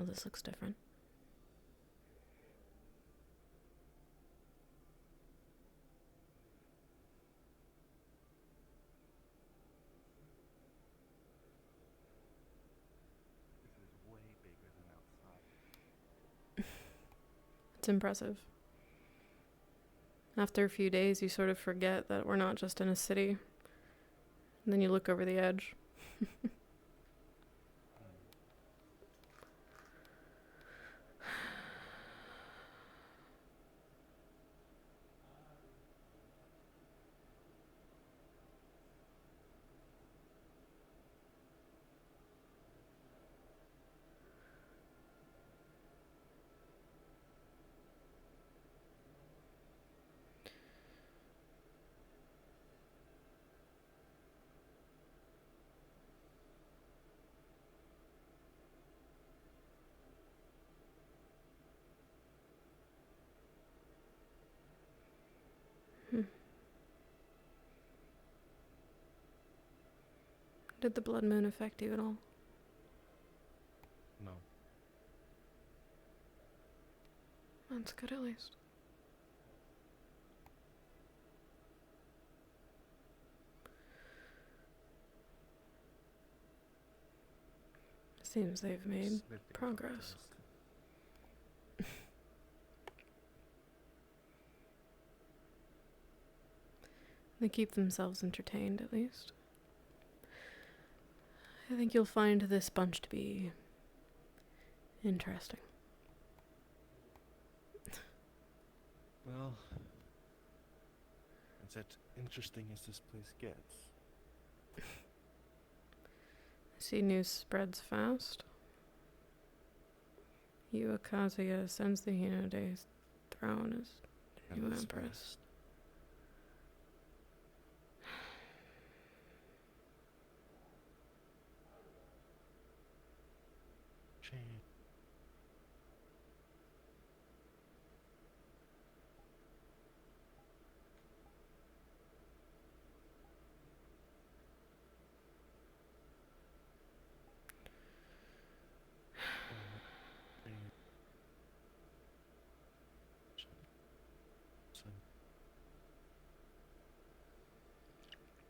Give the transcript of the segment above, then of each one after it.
Oh, this looks different. This is way bigger than outside. It's impressive. After a few days, you sort of forget that we're not just in a city. And then you look over the edge. Did the blood moon affect you at all? No. That's good at least. Seems they've made Sniffing progress. contest. They keep themselves entertained, at least. I think you'll find this bunch to be interesting. Well, it's as interesting as this place gets. I see news spreads fast. Yuakazuya ascends the Hinode's throne as new And this empress. fast. Change.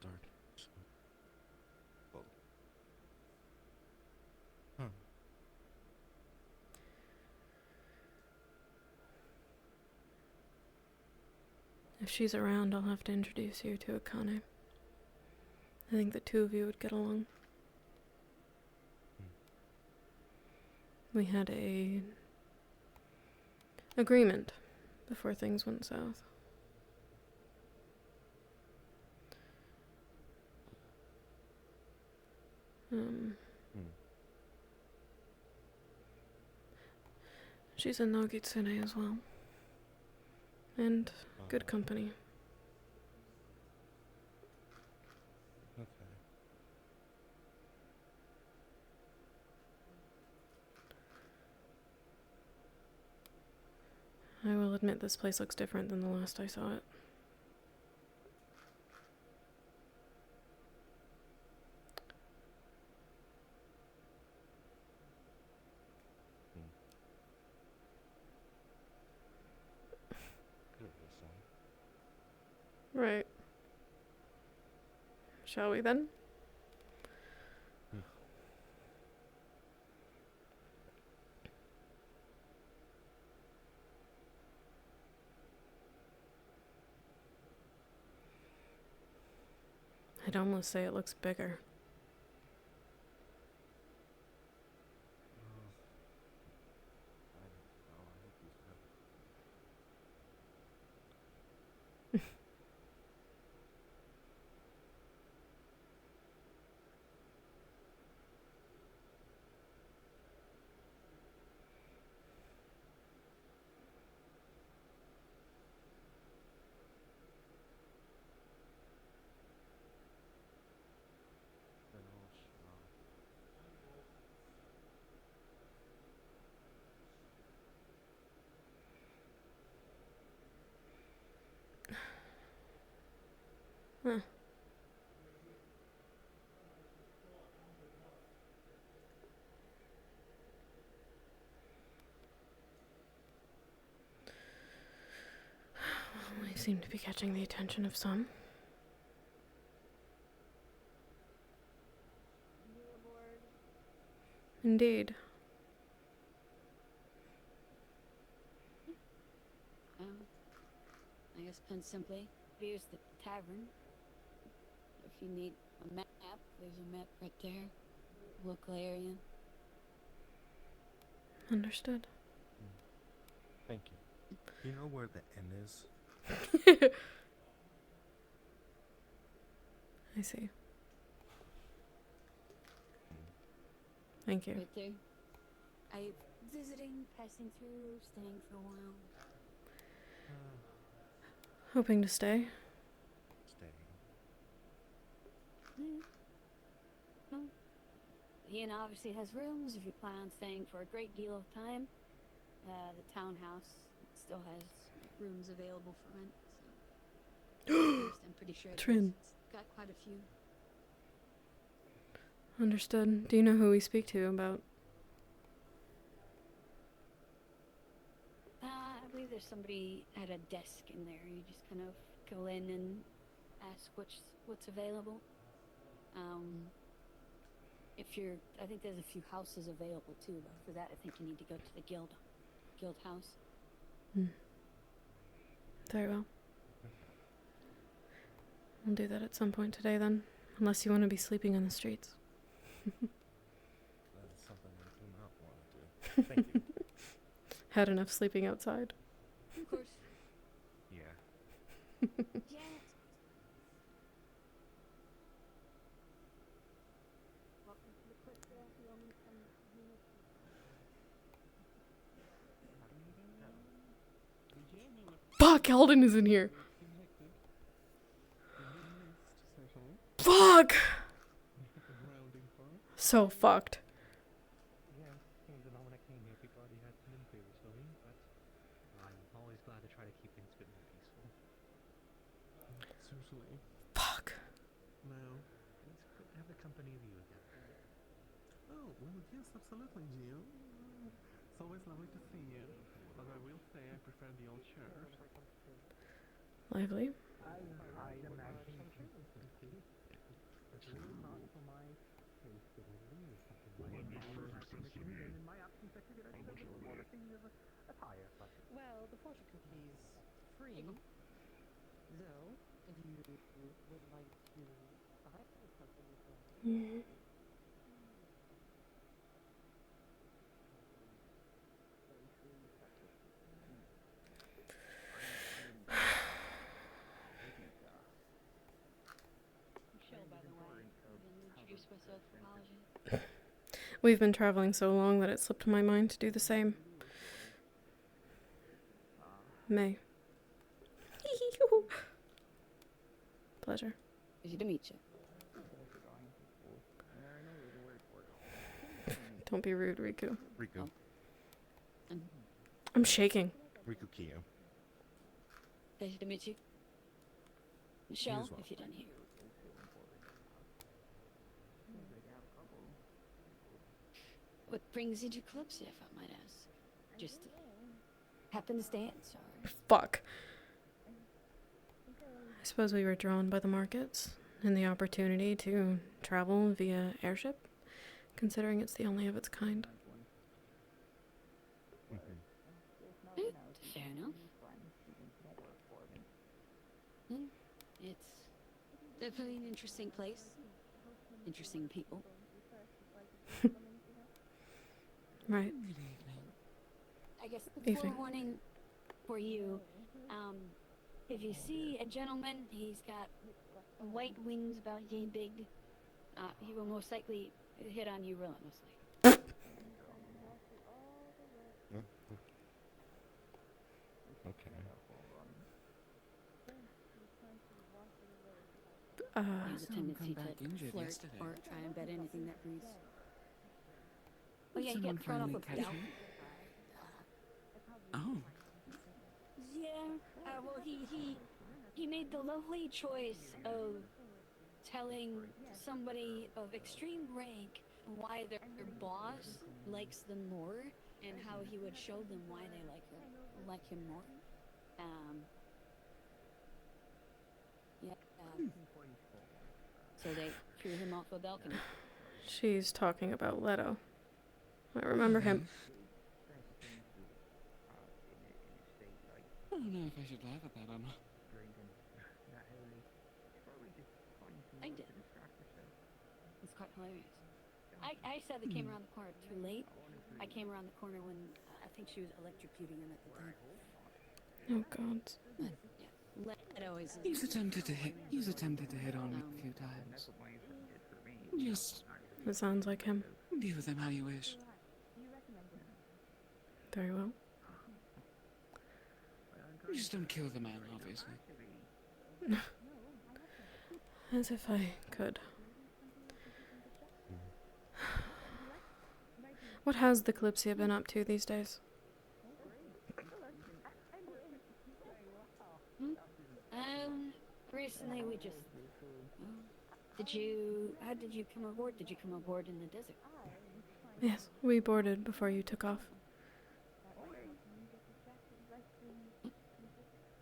Dark. Oh. Huh. If she's around, I'll have to introduce you to Akane. I think the two of you would get along. We had a agreement before things went south. She's a Nogitsune as well. And good company. Okay. I will admit this place looks different than the last I saw it. Right. Shall we then? I'd almost say it looks bigger. Huh. seem to be catching the attention of some. Indeed. I guess put simply, here's the tavern. If you need a map, there's a map right there. Local area. Understood. Thank you. You know where the inn is? I see. Thank you. Right there. I visiting, passing through, staying for a while. Hoping to stay. Staying. Well, the inn obviously has rooms if you plan on staying for a great deal of time. The townhouse still has rooms available for rent. So at least I'm pretty sure Trin. it's got quite a few. Understood. Do you know who we speak to about? I believe there's somebody at a desk in there. You just kind of go in and ask what's available. I think there's a few houses available too, but for that I think you need to go to the guild house. Very well. I'll do that at some point today then, unless you want to be sleeping on the streets. That's something I do not want to do. Thank you. Had enough sleeping outside. Of course. Yeah. Yeah. Fuck, Alden is in here. Fuck! So fucked. Yeah, things are not when I came here. People already had some inquiries for me, but I'm always glad to try to keep things a bit more peaceful. Certainly. Fuck. No. It's good to have the company of you again. Oh, well, yes, absolutely, Gio. It's always lovely to see you. But I will say I prefer the old shirt. Lively. I imagine it's really not for my taste to leave something like that. And in my absence, I figured I'd send it a thing of attire. Well, the fortune cookie's free, though, if you would like to buy something from Michelle, by the way, I didn't introduce myself. Apologies. We've been traveling so long that it slipped my mind to do the same. May. Pleasure. Easy to meet you. Don't be rude, Riku. Riku. I'm shaking. Riku Kiyo. Pleasure to meet you. Michelle, well. if you're done here. What brings you to Kalypsia, if I might ask? Just happenstance, or... Fuck. I suppose we were drawn by the markets and the opportunity to travel via airship, considering it's the only of its kind. Fair enough. It's definitely an interesting place. Interesting people. Right. I guess Evening. forewarning for you, if you see a gentleman, he's got white wings about yay big, he will most likely hit on you relentlessly. Okay. He has a tendency to flirt or try and bet anything that breathes. Oh yeah, he got thrown off a doubt. Oh. Yeah, well he made the lovely choice of telling somebody of extreme rank why their boss likes them more and how he would show them why they like him more. So they threw him off a balcony. She's talking about Leto. I remember him. I don't know if I should laugh at that or not. I did. It's quite hilarious. I sadly came around the corner too late. I came around the corner when I think she was electrocuting him at the time. Oh God. But yeah, Leto is. He's attempted to hit on me a few times. Just It sounds like him. deal with him how you wish. Very well. Just don't kill the man, obviously. As if I could. What has the Kalypsia been up to these days? Recently we just. How did you come aboard? Did you come aboard in the desert? Yes, we boarded before you took off.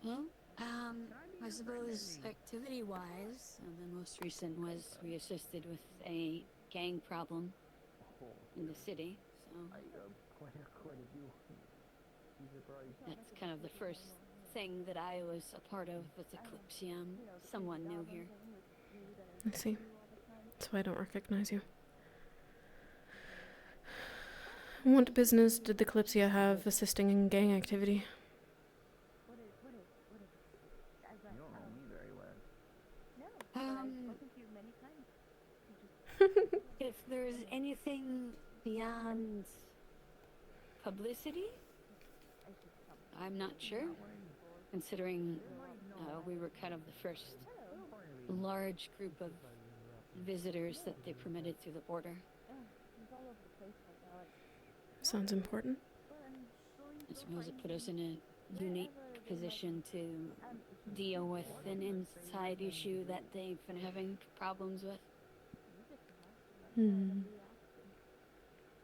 Well, I suppose activity-wise, the most recent was we assisted with a gang problem in the city, so that's kind of the first thing that I was a part of with the Kalypsia. I'm someone new here. I see. That's why I don't recognize you. What business did the Kalypsia have assisting in gang activity? If there's anything beyond publicity, I'm not sure, considering we were kind of the first large group of visitors that they permitted through the border. Sounds important. I suppose it put us in a unique position to deal with an inside issue that they've been having problems with.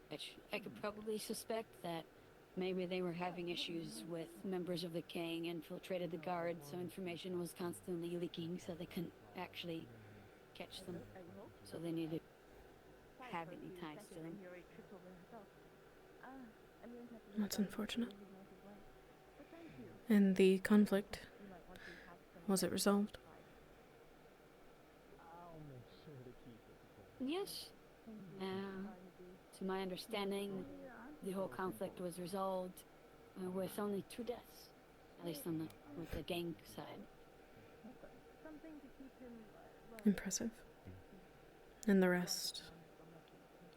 Which I could probably suspect that maybe they were having issues with members of the gang infiltrated the guard, so information was constantly leaking, so they couldn't actually catch them. So they needed to have any ties to them. That's unfortunate. And the conflict, was it resolved? Yes. To my understanding, the whole conflict was resolved with only 2 deaths, at least on with the gang side. Impressive. And the rest?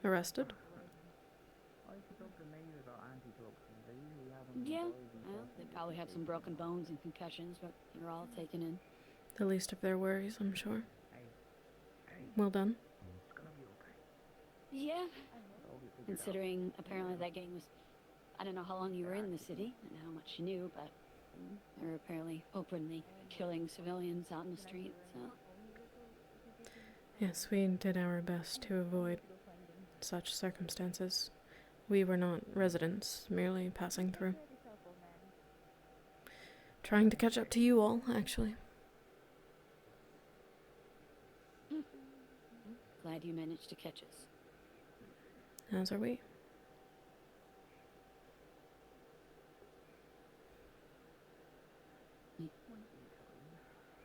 Arrested? Yeah, well, they probably have some broken bones and concussions, but they're all taken in. The least of their worries, I'm sure. Well done. Yeah, considering apparently that gang was, I don't know how long you were in the city and how much you knew, but they were apparently openly killing civilians out in the street, so. Yes, we did our best to avoid such circumstances. We were not residents, merely passing through. Trying to catch up to you all, actually. Glad you managed to catch us. As are we.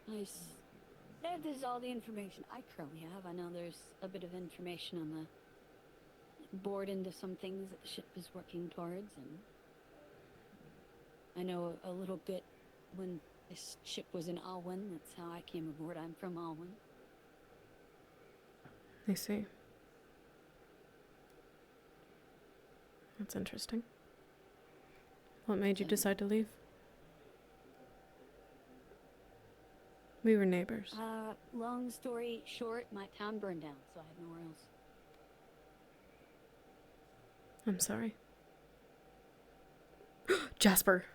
Nice. That is all the information I currently have. I know there's a bit of information on the board into some things that the ship is working towards, and I know a little bit when this ship was in Alwyn. That's how I came aboard. I'm from Alwyn. I see. That's interesting. What made you decide to leave? We were neighbors. Long story short, my town burned down, so I had nowhere else. I'm sorry. Jasper!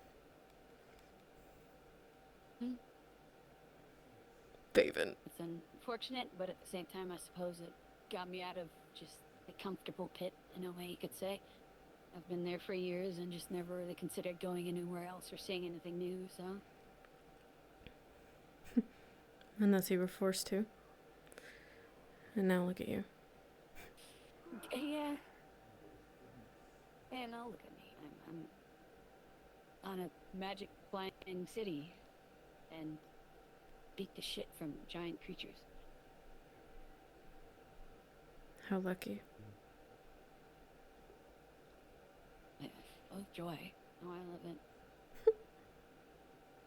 David. It's unfortunate, but at the same time, I suppose it got me out of just the comfortable pit, in a way you could say. I've been there for years and just never really considered going anywhere else or seeing anything new, so... Unless you were forced to. And now look at you. Yeah. And now look at me. I'm on a magic flying city and beat the shit from giant creatures. How lucky. Oh, joy. Oh, I love it.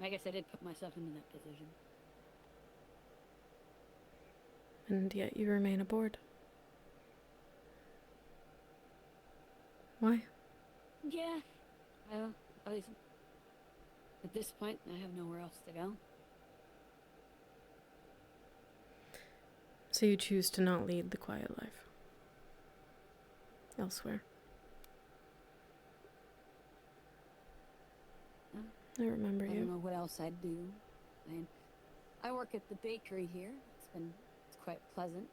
I guess I did put myself into that position. And yet you remain aboard. Why? Yeah. Well, at least at this point, I have nowhere else to go. So you choose to not lead the quiet life. Elsewhere. I remember I don't you. know what else I'd do. I work at the bakery here. It's quite pleasant.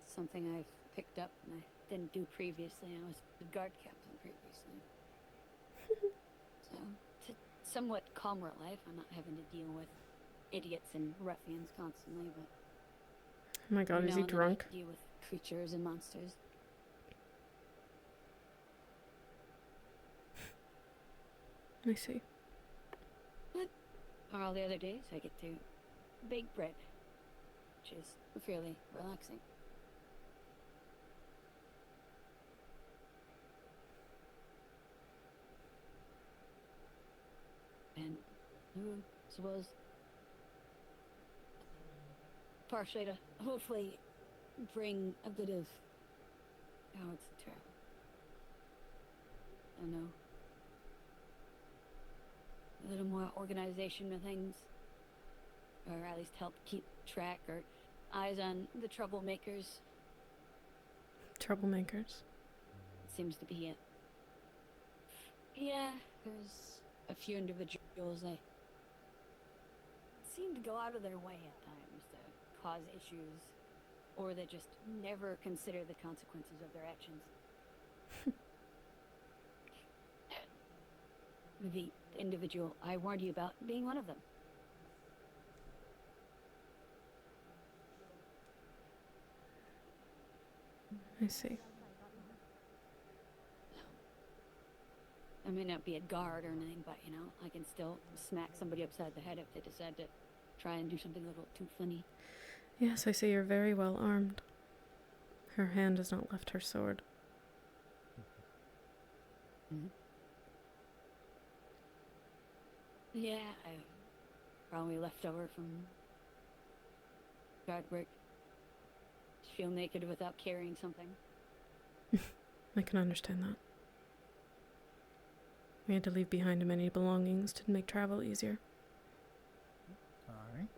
It's something I've picked up and I didn't do previously. I was the guard captain previously. So, it's a somewhat calmer life. I'm not having to deal with idiots and ruffians constantly, but Oh my god, every is now he and then I drunk? deal with creatures and monsters. I see. Or all the other days, I get to bake bread, which is fairly relaxing. And I suppose partially to hopefully bring a bit of, oh, what's the term? I don't know. A little more organization of things, or at least help keep track or eyes on the troublemakers. Troublemakers. Seems to be it. Yeah, there's a few individuals that seem to go out of their way at times to cause issues, or that just never consider the consequences of their actions. The individual I warned you about being one of them. I see. I may not be a guard or anything, but you know, I can still smack somebody upside the head if they decide to try and do something a little too funny. Yes, I see you're very well armed. Her hand has not left her sword. Mm-hmm. Yeah, I probably left over from guard work. Just feel naked without carrying something. I can understand that. We had to leave behind many belongings to make travel easier. Alright.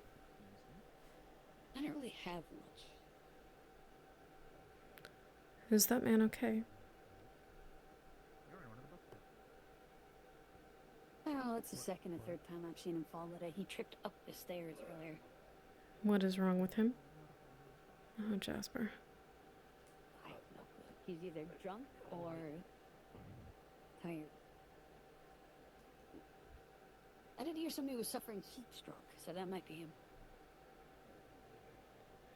I don't really have much. Is that man okay? Well, it's the second or third time I've seen him fall today. He tripped up the stairs earlier. What is wrong with him? Oh, Jasper. I have no clue. He's either drunk or tired. I did hear somebody was suffering heat stroke, so that might be him.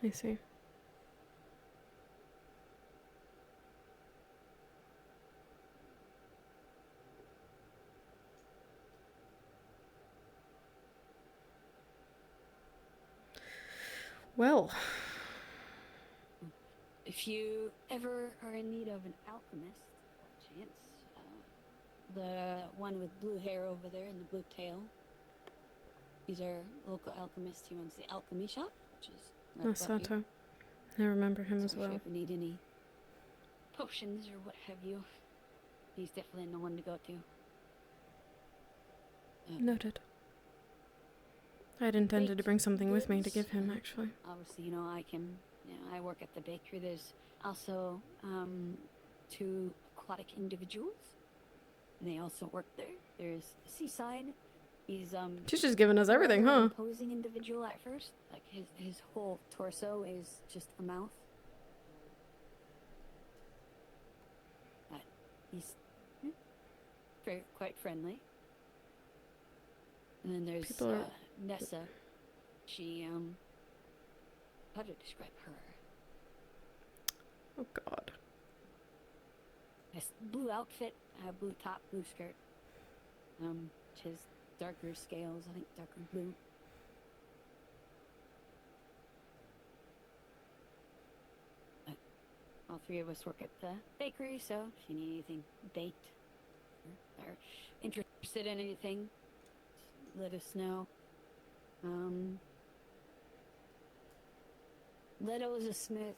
I see. Well, If you ever are in need of an alchemist, by chance, the one with blue hair over there and the blue tail, he's our local alchemist. He runs the alchemy shop, which is right above you. Masato. I remember him as So if well. you ever need any potions or what have you, he's definitely the one to go to. Noted. I'd intended to bring something with me to give him, actually. Obviously, you know, I work at the bakery. There's also 2 aquatic individuals, and they also work there. There's Seaside. He's She's just giving us everything, rather huh? imposing individual at first. Like his whole torso is just a mouth. But he's quite friendly. And then there's People are- Nessa. She how to describe her. Oh God. This blue outfit, blue top, blue skirt. Which has darker scales, I think darker blue. But all three of us work at the bakery, so if you need anything baked or are interested in anything, let us know. Leto is a smith.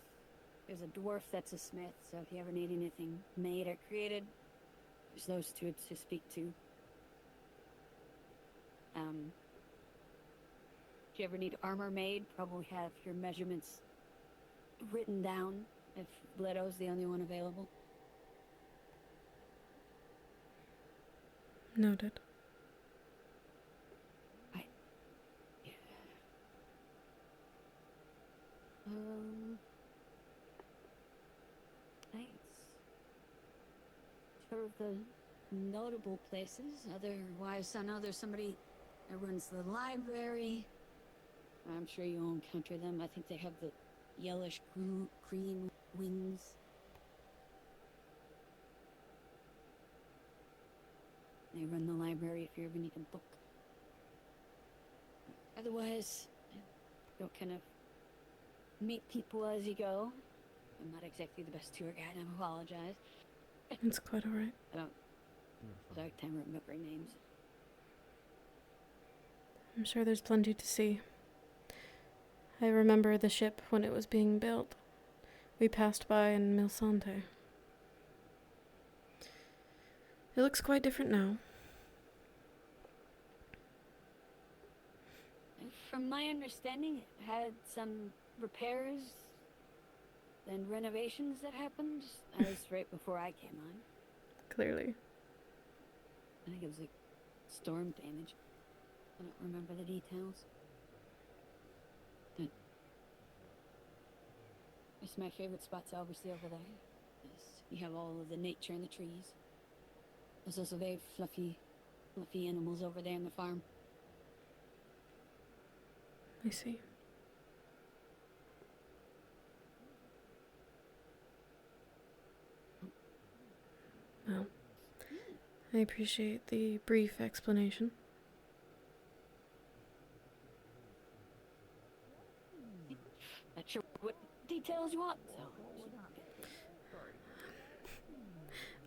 There's a dwarf that's a smith, so if you ever need anything made or created, there's those two to speak to. If you ever need armor made, probably have your measurements written down if Leto's the only one available. Noted. Yeah. Thanks. Sort of the notable places. Otherwise, I know there's somebody that runs the library. I'm sure you won't encounter them. I think they have the yellowish cream wings. They run the library if you ever need a book. Otherwise, you'll kind of meet people as you go. I'm not exactly the best tour guide, I apologize. It's quite alright. I don't have a hard time remembering names. I'm sure there's plenty to see. I remember the ship when it was being built. We passed by in Milsante. It looks quite different now. From my understanding, it had some repairs and renovations that happened. That was right before I came on. Clearly. I think it was like storm damage. I don't remember the details. But it's my favorite spot's obviously over there. You have all of the nature and the trees. There's also very fluffy animals over there on the farm. I see. Well, I appreciate the brief explanation. Not sure what details you want, so.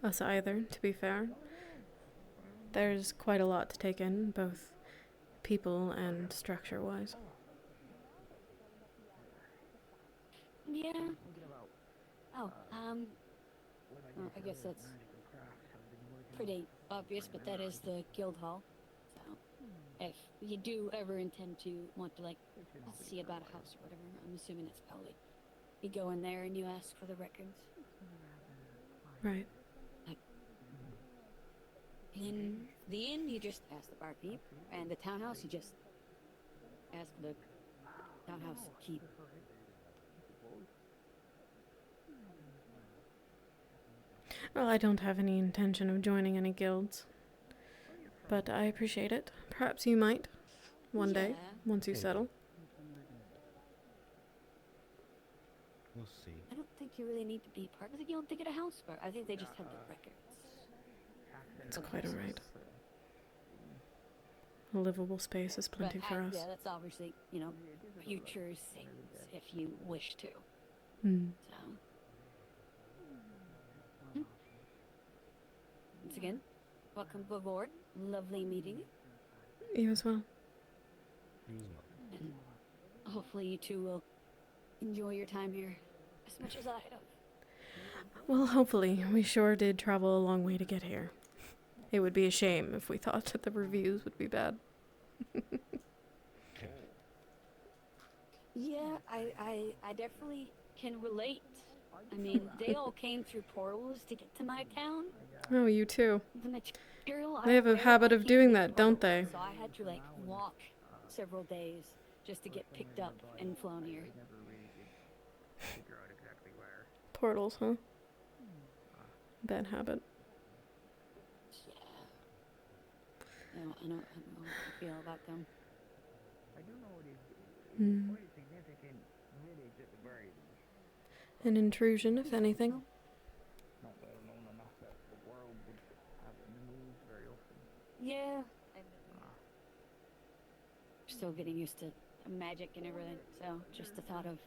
Us either, to be fair. There's quite a lot to take in, both people and structure-wise. Yeah. Oh, well, I guess that's pretty obvious, but that is the guild hall. So, if you do ever intend to want to, like, see about a house or whatever, I'm assuming it's probably you go in there and you ask for the records. Right. In the inn, you just ask the barkeep, and the townhouse, you just ask for the townhouse keep. Well, I don't have any intention of joining any guilds, but I appreciate it. Perhaps you might, one day, Yeah. once you settle. We'll see. I don't think you really need to be part of the guild to get a house, but I think they just have the records. It's quite alright. A livable space is plenty But for us. yeah, that's obviously, future things if you wish to. Mm. So, once again, welcome aboard. Lovely meeting you. You as well. You as well. And hopefully you two will enjoy your time here as much as I have. Well, hopefully. We sure did travel a long way to get here. It would be a shame if we thought that the reviews would be bad. Yeah, I definitely can relate. I mean, they all came through portals to get to my town. Oh, you too. The material They have a habit of doing that, don't they? So I had to walk several days just to get picked up and flown here. Portals, huh? Bad habit. Yeah. No, I don't know how I feel about them. Mm. village at the very least. An intrusion, if anything. Not well known enough that the world would have it in the news very often. Yeah, still getting used to magic and everything, so just the thought of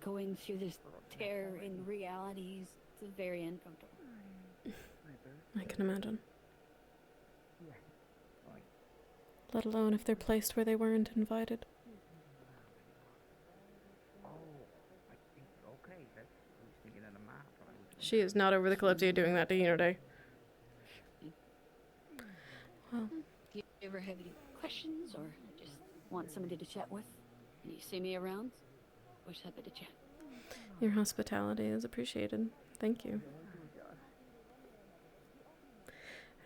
going through this tear in reality is very uncomfortable. I can imagine. Let alone if they're placed where they weren't invited. Oh, I think, okay, that's, I was thinking of the map. She is not over the Kalypsia doing that to Unity. Well, Do you ever have any questions or just want somebody to chat with? And you see me around? Always happy to chat. your hospitality is appreciated. Thank you.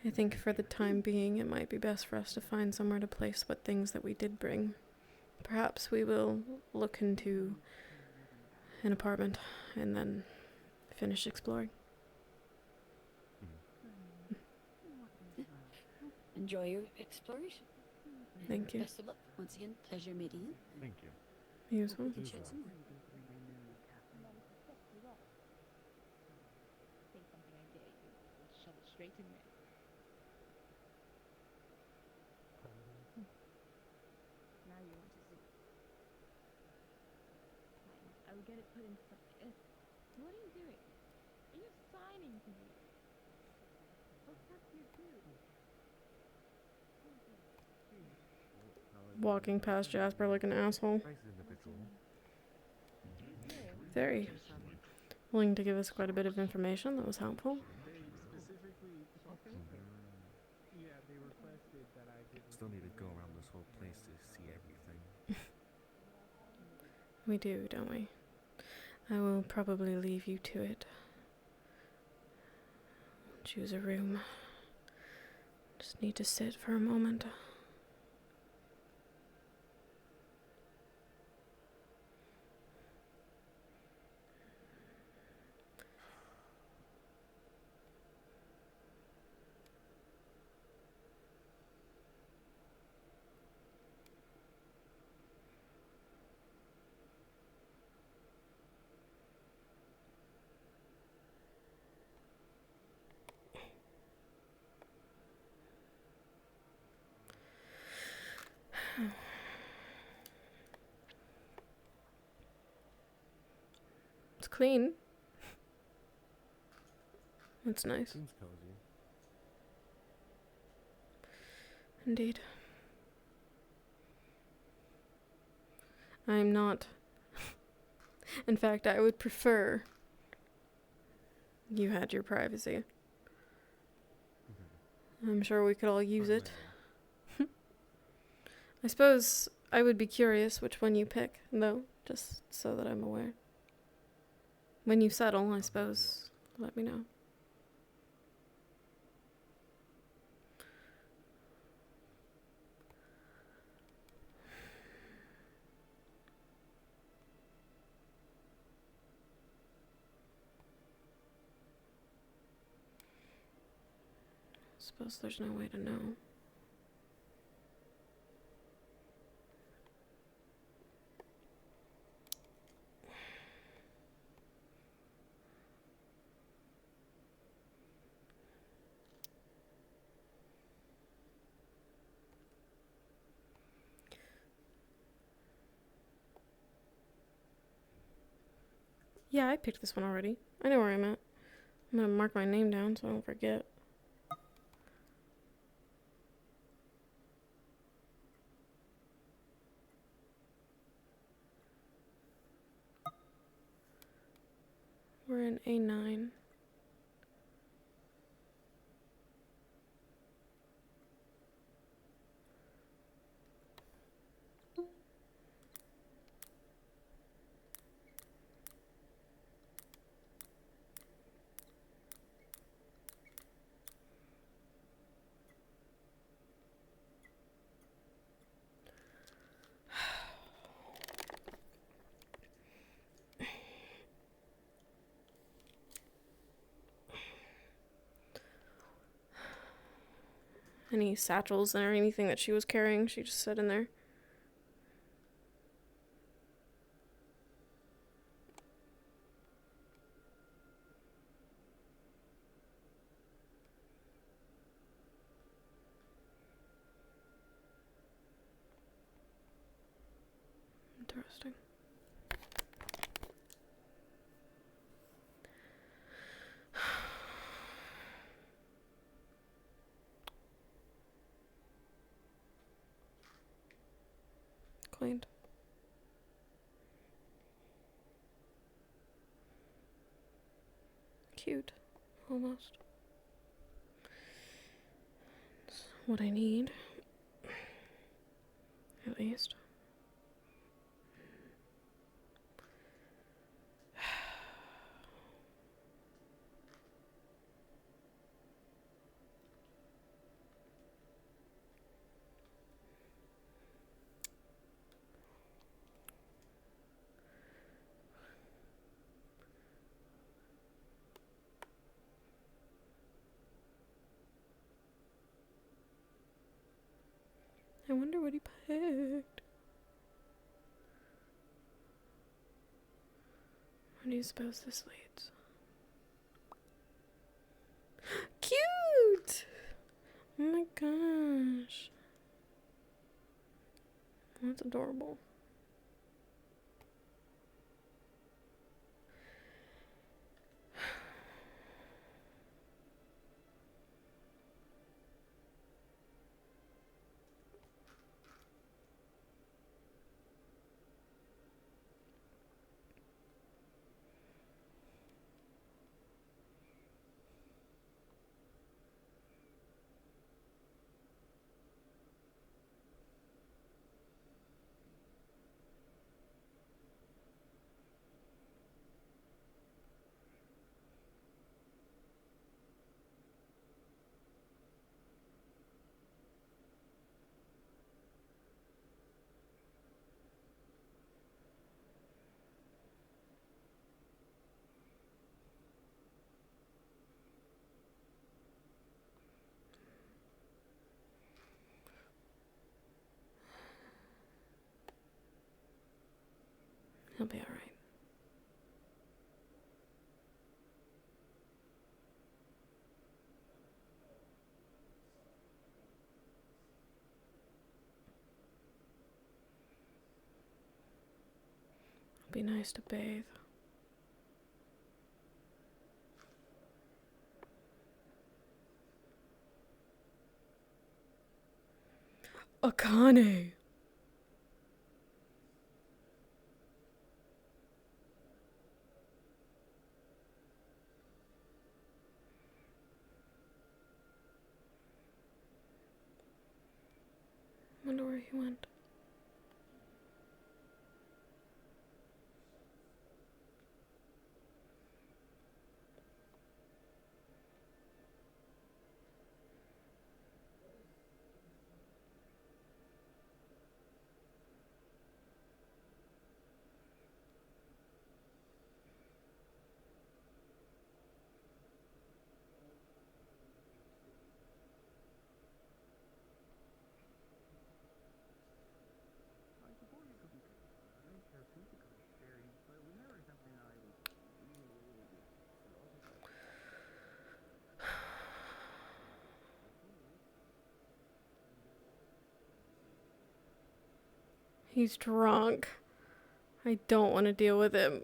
I think for the time being, it might be best for us to find somewhere to place what things that we did bring. Perhaps we will look into an apartment and then finish exploring. Enjoy your exploration. Thank you. Best of luck. Once again, pleasure meeting you. Thank you. You as well. We can chat some more. Say something I dare you. We'll shove it straight in there. Now you want to see. Fine. I will get it put into something. What are you doing? Are you signing to me? What's up you do? Walking past Jasper like an asshole. Nice individual. Very willing to give us quite a bit of information. That was helpful. They specifically, yeah, they requested that I give. Still need to go around this whole place to see everything. We do, don't we? I will probably leave you to it. Choose a room. Just need to sit for a moment. It's clean. That's nice. Seems cozy. Indeed. I'm not. In fact, I would prefer you had your privacy. I'm sure we could all use it. I suppose I would be curious which one you pick, though, just so that I'm aware. When you settle, I suppose, let me know. Suppose there's no way to know. Yeah, I picked this one already. I know where I'm at. I'm gonna mark my name down so I don't forget. We're in A9. Any satchels or anything that she was carrying, she just set in there. Interesting. Quaint. Cute. Almost. It's what I need. At least. I wonder what he picked. Where do you suppose this leads? Cute! Oh my gosh. That's adorable. He'll be alright. It'll be nice to bathe. Akane! Wonder where he went. I suppose it could be very therapeutic and scary, but we never something I was really good philosopher. He's drunk. I don't want to deal with him.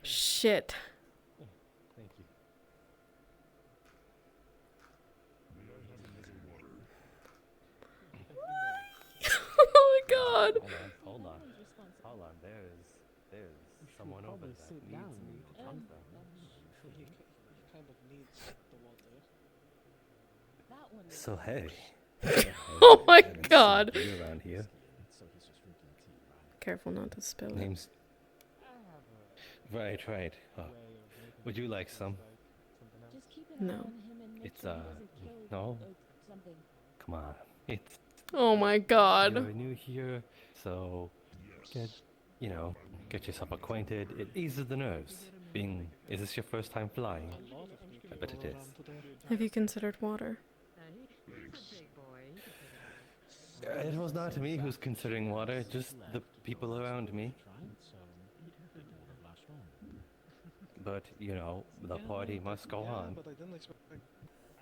Shit. Thank you. Oh my god. Hold on. Hold on. There's someone over there. Sit Needs down. me to talk to. He kind of needs the water. That one. So hey. Oh my Haven't seen god. you around here. So he's just drinking tea, right? Careful not to spill it. Name's I have a right. Oh, way of making would you it like taste some? like something else. Just keep an No. eye on him and make It's sure he doesn't kill no. or something. Come on. It's Oh my god. you're new here, so get yourself acquainted. It eases the nerves. Is this your first time flying? A lot of people I bet it go is. around today. Have you considered water? He's a big boy. He can take it. It was not me who's considering water, just the people around me. but you know, the party must go on. But I didn't expect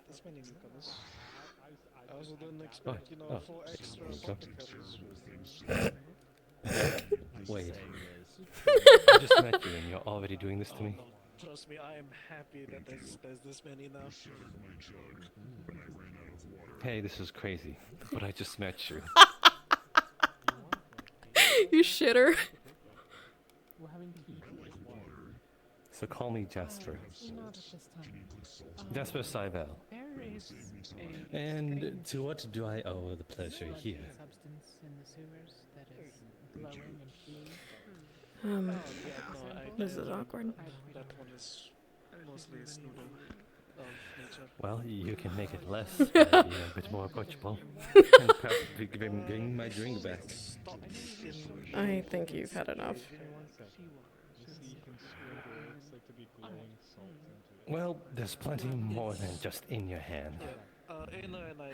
this many newcomers. I also didn't Oh, expect, you know, oh, 4 extra there you go. apothecaries. Wait, I just met you and you're already doing this to me? No, trust me, I am happy that there's this many now. Hey, this is crazy, but I just met you. You shitter. We're having tea. So call me Jasper. Not at this time. Jasper Seibel. There is a And to what do I owe the pleasure here? substance in the sewers that is glowing and blue. Um, Yeah, no, this is awkward. that one is mostly snoodle of nature. Well, you can make it less, be a bit more approachable, and perhaps bring my drink back. Stop in I think you've had enough. Well, there's plenty more than just in your hand. Aina and I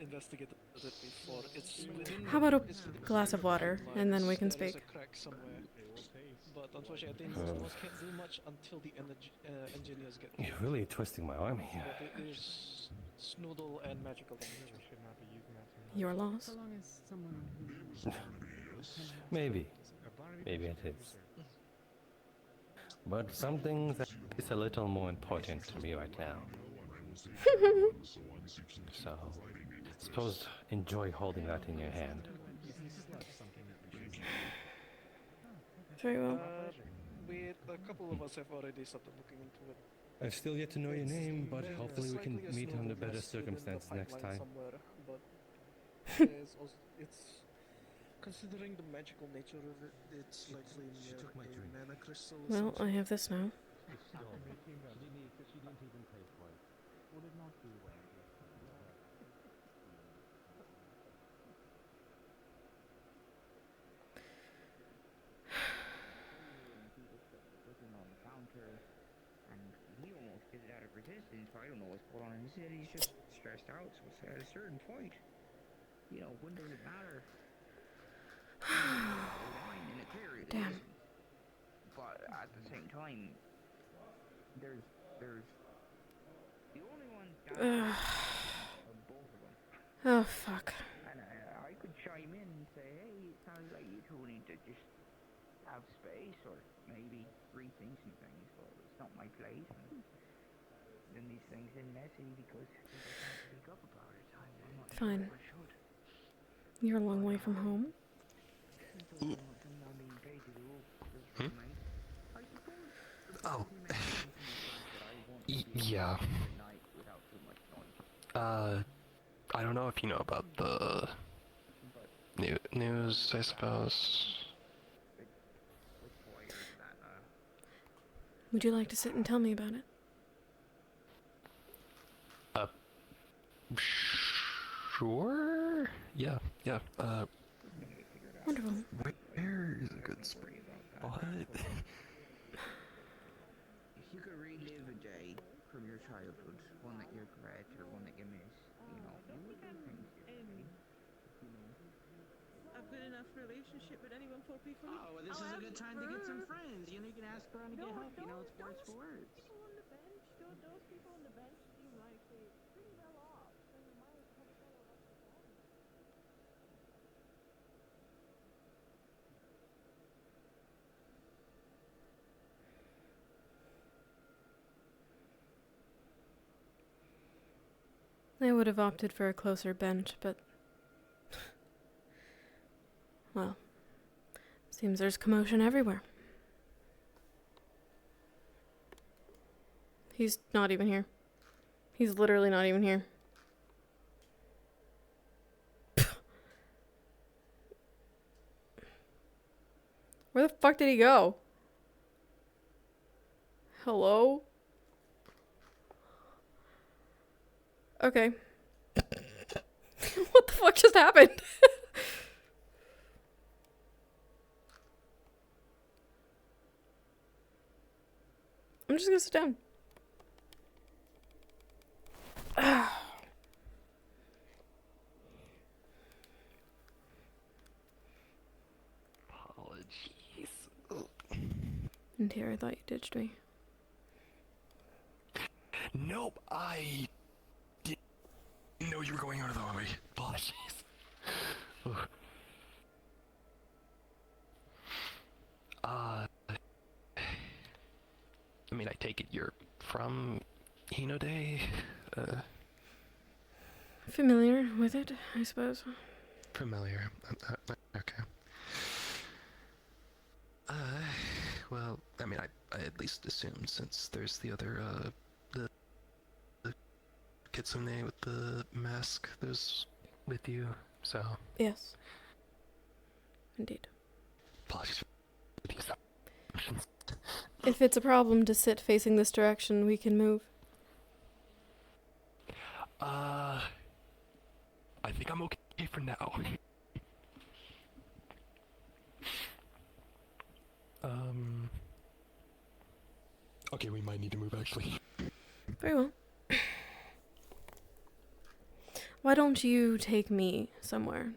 investigated it before. It's within. How about a it's within glass of water, and then we can There is speak? a crack somewhere. But unfortunately, I think most can't do much until the engineers get You're really twisting my arm here. But it is snoodle and magical damage. Your loss. So long as someone who Maybe. Maybe it is. But something that is a little more important to me right now. So, suppose enjoy holding that in your hand. Very well. A couple of us have already started looking into it. I've still yet to know your name, but hopefully we can Likely a meet under snoodle better nest within the circumstances next pipeline time. somewhere, but there's also, it's considering the magical nature of it, it's likely near a mana crystal. or Well, something. I have this now. On the counter, and he almost did it out of resistance. I don't know what's going on. He said he's just stressed out. So at a certain point, you know, when does it matter? Wine in a clear it Damn. is. But at the same time, there's the only one that are both of them. Oh, fuck. And I could chime in and say, hey, it sounds like you two need to just have space or maybe rethink some things, but it's not my place. And then these things get messy because we don't speak up about it. I'm not Fine. sure I should. You're a long way from home. Oh. Yeah. I don't know if you know about the news, I suppose. Would you like to sit and tell me about it? Sure? Yeah. Wonderful. Where is a good spot? If you could relive a day from your childhood, one that you regret or one that you miss, you know, what would you think it would be? a good enough relationship with anyone for people. Oh, well, this is a good time to get some friends. You know, you can ask around and get help. You know, it's words for words. People on the bench, those people on the bench seem like they're pretty well off. So you might have a fellow like that. I would have opted for a closer bench, but... well, seems there's commotion everywhere. He's not even here. He's literally not even here. Where the fuck did he go? Hello? Okay. What the fuck just happened? I'm just gonna sit down. Apologies. And here I thought you ditched me. Nope, I didn't know you were going out of the way. Apologies. Ugh. I mean, I take it you're from Hinode? Familiar with it, I suppose. Familiar. Okay. Well, I mean, I at least assumed since there's the other, the kitsune with the mask that was with you, so... Yes. Indeed. Apologies for these options. If it's a problem to sit facing this direction, we can move. I think I'm okay for now. Okay, we might need to move, actually. Very well. Why don't you take me somewhere,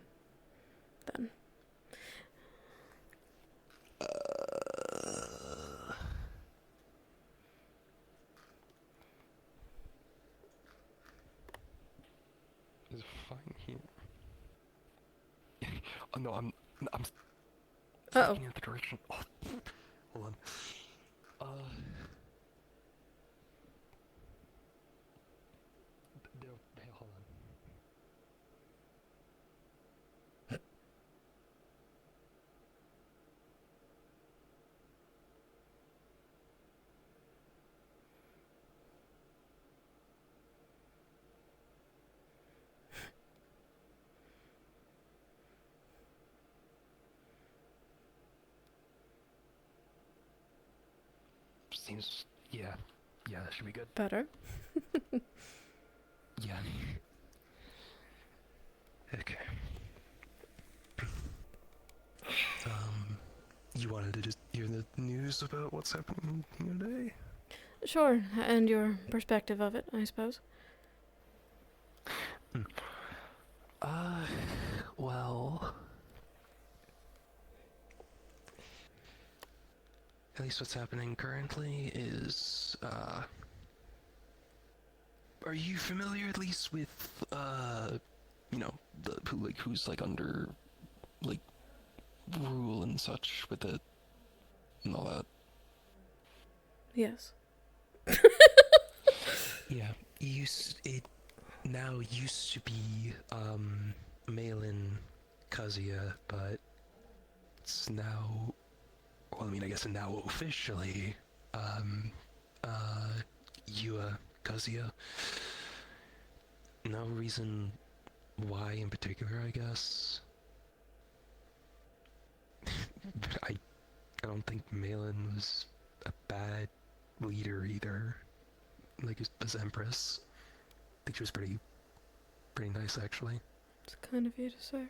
then? Is it fine here? Oh no, I'm looking at the direction. Oh, hold on. Hey, hold on. Seems, yeah, that should be good. Better. Yeah. Okay. You wanted to just hear the news about what's happening here today? Sure, and your perspective of it, I suppose. Well... At least what's happening currently is, are you familiar at least with, you know, who's, like, under, like, rule and such with it, and all that? Yes. Yeah, it now used to be, Malin Kazuya, but it's now, well, I mean, I guess now officially, Yua Kazuya. No reason why in particular, I guess. I don't think Malin was a bad leader either. Like, as Empress. I think she was pretty nice, actually. It's kind of you to say.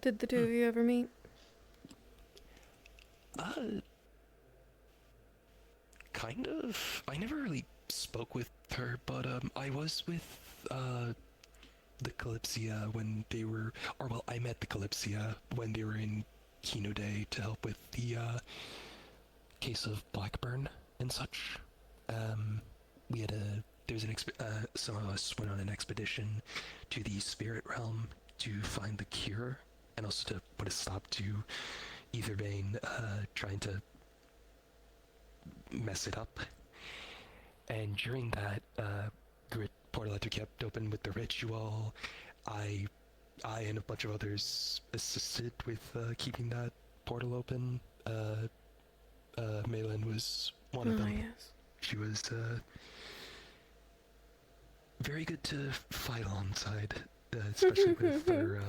Did the two of you ever meet? Kind of. I never really spoke with her, but, I was with, the Kalypsia when they were, or well, I met the Kalypsia when they were in Hinode to help with the, case of Blackburn and such. We had some of us went on an expedition to the spirit realm to find the cure, and also to put a stop to Ethervane, trying to mess it up. And during that, the portal had kept open with the ritual. I and a bunch of others assisted with keeping that portal open. Malin was one of them. Yes. She was very good to fight alongside, especially with her.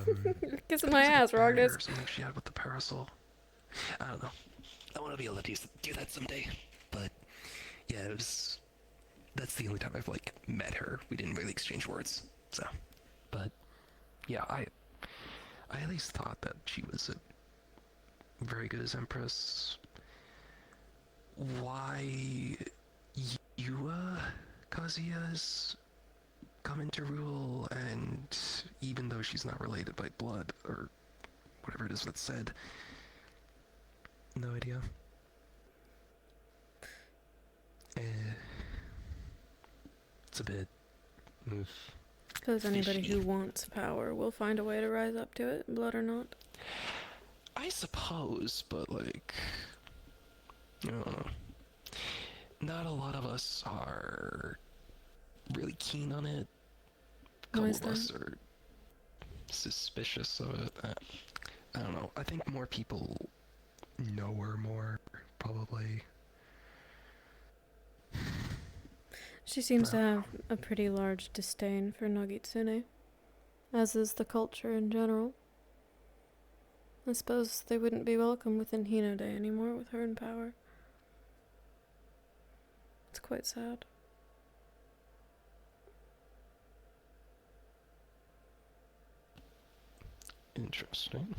Kissing my ass, Rognes. Or something she had with the parasol. I don't know. I want to be able to do that someday. But yeah, that's the only time I've like met her. We didn't really exchange words. So, but yeah, I at least thought that she was very good as Empress. Why Yua Kazuya's come into rule, and even though she's not related by blood or whatever it is that's said, No idea. It's a bit... Because anybody fishy. who wants power will find a way to rise up to it, blood or not. I suppose, but like... I don't know. Not a lot of us are really keen on it. A Why couple is of us that? are suspicious of it. I don't know. I think more people know her more, probably. She seems to have a pretty large disdain for Nogitsune, as is the culture in general. I suppose they wouldn't be welcome within Hinode anymore with her in power. It's quite sad. Interesting.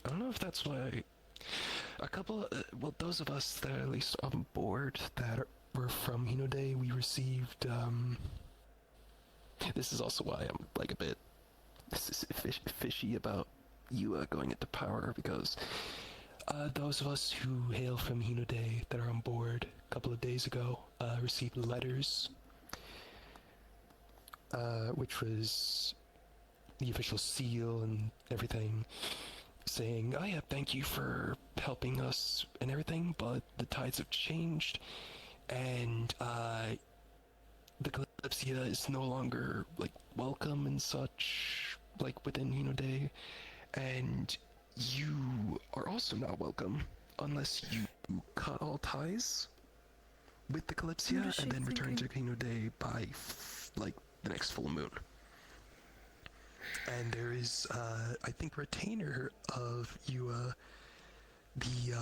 I don't know if that's why a couple of, well, those of us that are at least on board that were from Hinode, we received, this is also why I'm like a bit fishy about you going into power, because those of us who hail from Hinode that are on board a couple of days ago received letters, which was the official seal and everything, saying, oh yeah, thank you for helping us and everything, but the tides have changed, and the Kalypsia is no longer, like, welcome and such, like, within Hinode, and you are also not welcome unless you cut all ties with the Kalypsia and then return to Hinode by, like, the next full moon. And there is, I think, retainer of you, the,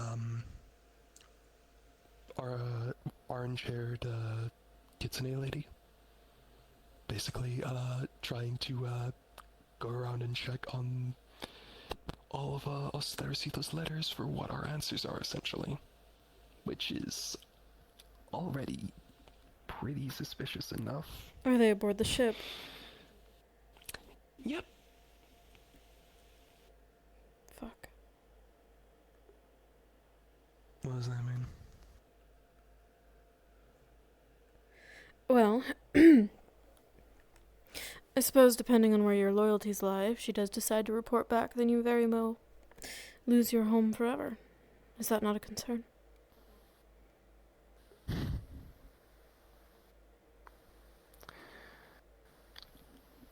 orange-haired, kitsune lady. Basically, trying to, go around and check on all of, us that receive those letters for what our answers are, essentially. Which is already pretty suspicious enough. Are they aboard the ship? Yep. Fuck. What does that mean? Well, I suppose depending on where your loyalties lie, if she does decide to report back, then you very well lose your home forever. Is that not a concern?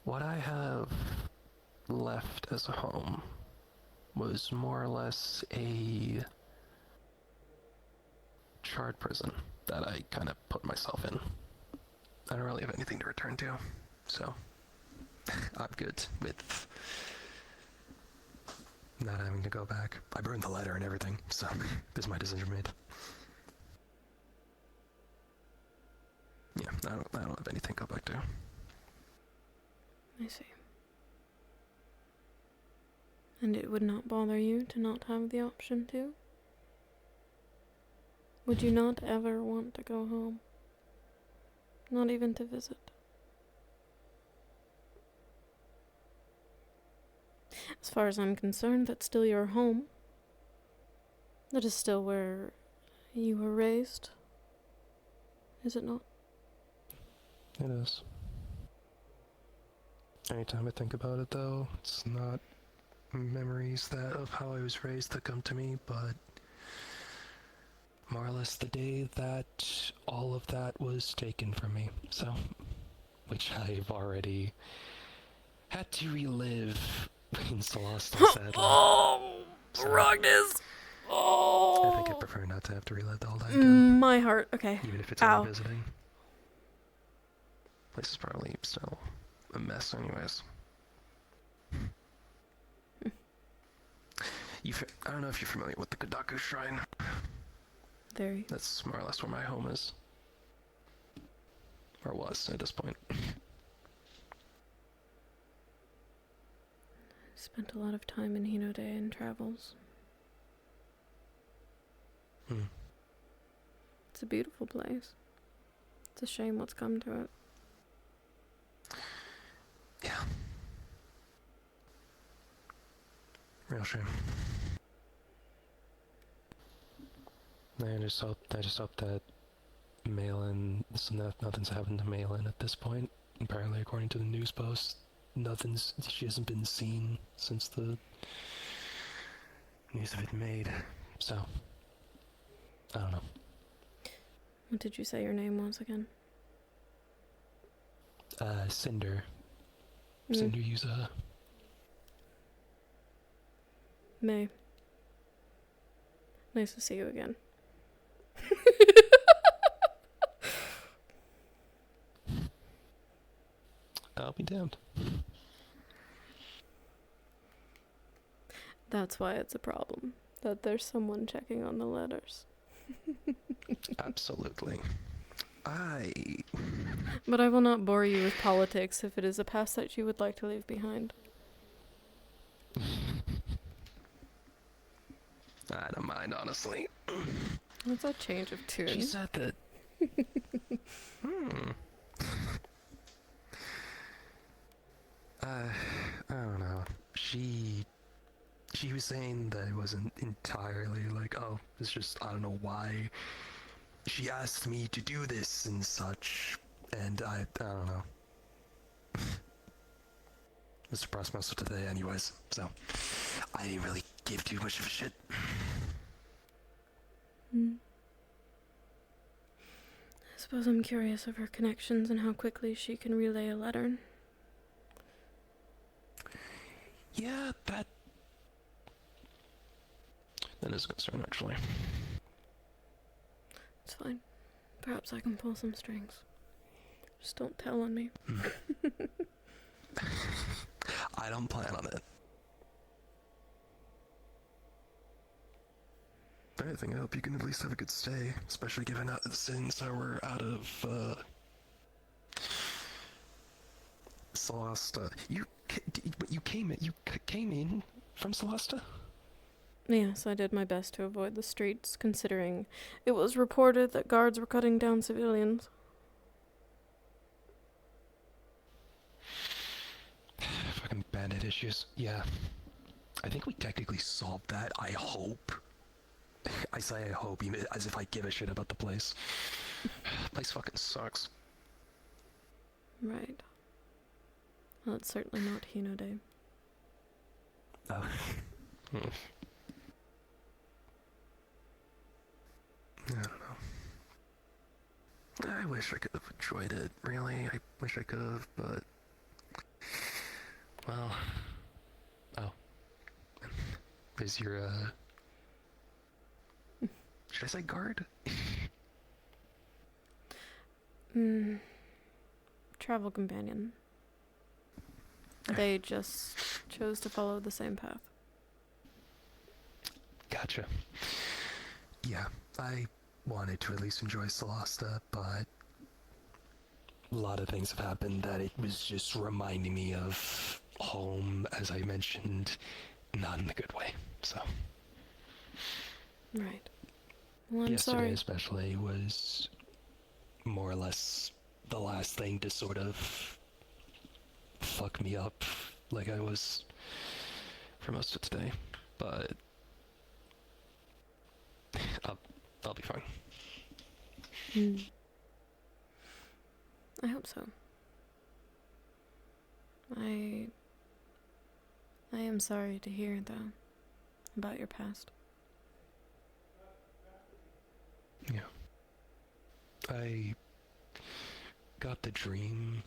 What I have left as a home was more or less a charred prison that I kind of put myself in. I don't really have anything to return to, so I'm good with not having to go back. I burned the letter and everything, so this is my decision made. Yeah, I don't have anything to go back to. I see. And it would not bother you to not have the option to? Would you not ever want to go home? Not even to visit? As far as I'm concerned, that's still your home. That is still where you were raised. Is it not? It is. Anytime I think about it, though, it's not memories that of how I was raised that come to me, but more or less the day that all of that was taken from me. So, which I've already had to relive in Celestia, sadly. Oh, Rognus! Oh! I think I prefer not to have to relive all that again. My heart. Okay. Even if it's Ow. only visiting. Place is probably still a mess, anyways. I don't know if you're familiar with the Kodaku Shrine. Very. That's more or less where my home is. Or was, at this point. Spent a lot of time in Hinode and travels. It's a beautiful place. It's a shame what's come to it. Yeah. Real shame. I just hope that nothing's happened to Malin at this point. Apparently, according to the news post, she hasn't been seen since the news of it made. So, I don't know. What did you say your name was again? Cinder. Cinder Yuza. May. Nice to see you again. I'll be damned. That's why it's a problem. That there's someone checking on the letters. Absolutely. But I will not bore you with politics if it is a past that you would like to leave behind. I don't mind, honestly. That's a change of tune. She said that... I don't know. She was saying that it wasn't entirely like, oh, it's just, I don't know why she asked me to do this and such, and I don't know. Was depressed most of today anyways, so I didn't really give too much of a shit. I suppose I'm curious of her connections and how quickly she can relay a letter. Yeah, that is a concern, actually. It's fine. Perhaps I can pull some strings. Just don't tell on me. I don't plan on it. If anything, I hope you can at least have a good stay, especially given since we're out of Celesta. You came in from Celesta? Yes, I did my best to avoid the streets, considering it was reported that guards were cutting down civilians. Fucking bandit issues. Yeah. I think we technically solved that, I hope. I say I hope, even as if I give a shit about the place. Place fucking sucks. Right. Well, it's certainly not Hino Day. Oh. I don't know. I wish I could have enjoyed it, really. I wish I could have, but... Well... Oh. Is your, should I say guard? Travel companion. They just chose to follow the same path. Gotcha. Yeah, I wanted to at least enjoy Celesta, but a lot of things have happened that it was just reminding me of home, as I mentioned, not in a good way, so. Right. Well, I'm Yesterday sorry. especially was more or less the last thing to sort of fuck me up like I was for most of today, but I'll be fine. I hope so. I am sorry to hear, though, about your past. Yeah. I got the dream,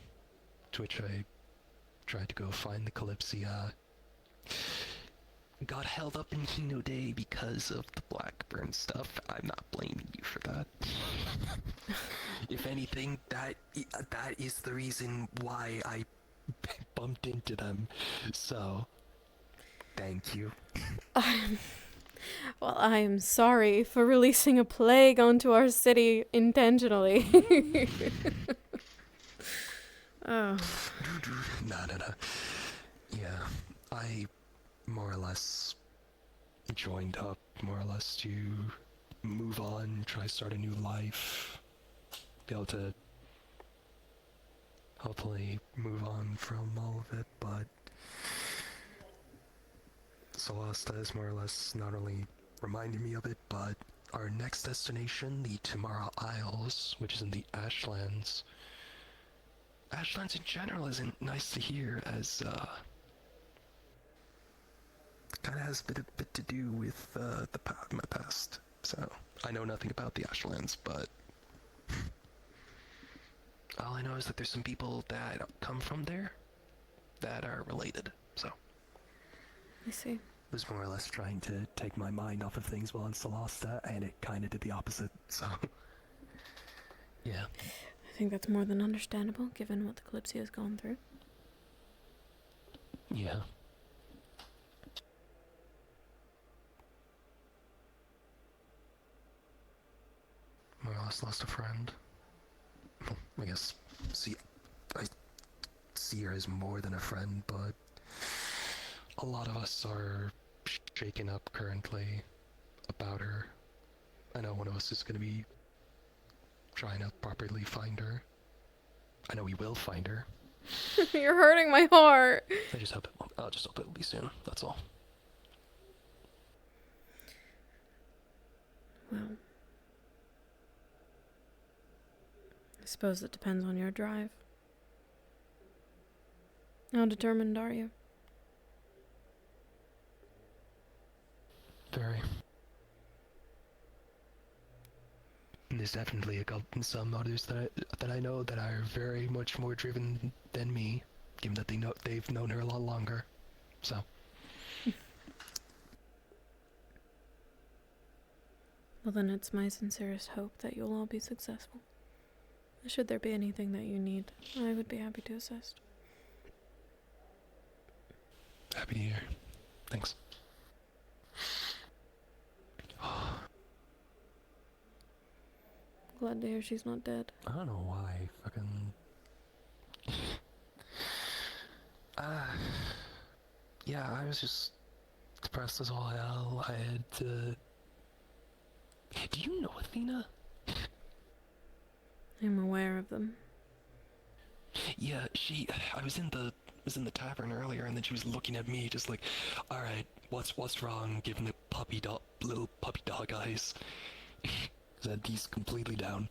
to which I tried to go find the Kalypsia. Got held up in Hino Day because of the Blackburn stuff. I'm not blaming you for that. If anything, that is the reason why I bumped into them. So, thank you. Well, I am sorry for releasing a plague onto our city intentionally. Oh. No. Yeah, I more or less joined up, more or less to move on, try to start a new life, be able to hopefully move on from all of it, but Celesta is more or less not only reminding me of it, but our next destination, the Tamara Isles, which is in the Ashlands. Ashlands in general isn't nice to hear, as kind of has a bit to do with my past. So I know nothing about the Ashlands, but all I know is that there's some people that come from there that are related. So I see. was more or less trying to take my mind off of things while in Solasta, and it kind of did the opposite. So yeah. I think that's more than understandable, given what the Kalypsia has gone through. Yeah. More or less lost a friend. Well, I guess, I see her as more than a friend, but a lot of us are shaken up currently about her. I know one of us is going to be trying to properly find her. I know we will find her. You're hurting my heart. I'll just hope it'll be soon. That's all. Well, I suppose it depends on your drive. How determined are you? Very. And there's definitely some others that I know that are very much more driven than me, given that they've known her a lot longer. So. Well, then it's my sincerest hope that you'll all be successful. Should there be anything that you need, I would be happy to assist. Happy to hear. Thanks. Glad to hear she's not dead. I don't know why. Fucking. Yeah, I was just depressed as all hell. I had to. Do you know Athena? I'm aware of them. Yeah, I was in the tavern earlier, and then she was looking at me, just like, all right, what's wrong? Giving the little puppy dog eyes. Said he's completely down.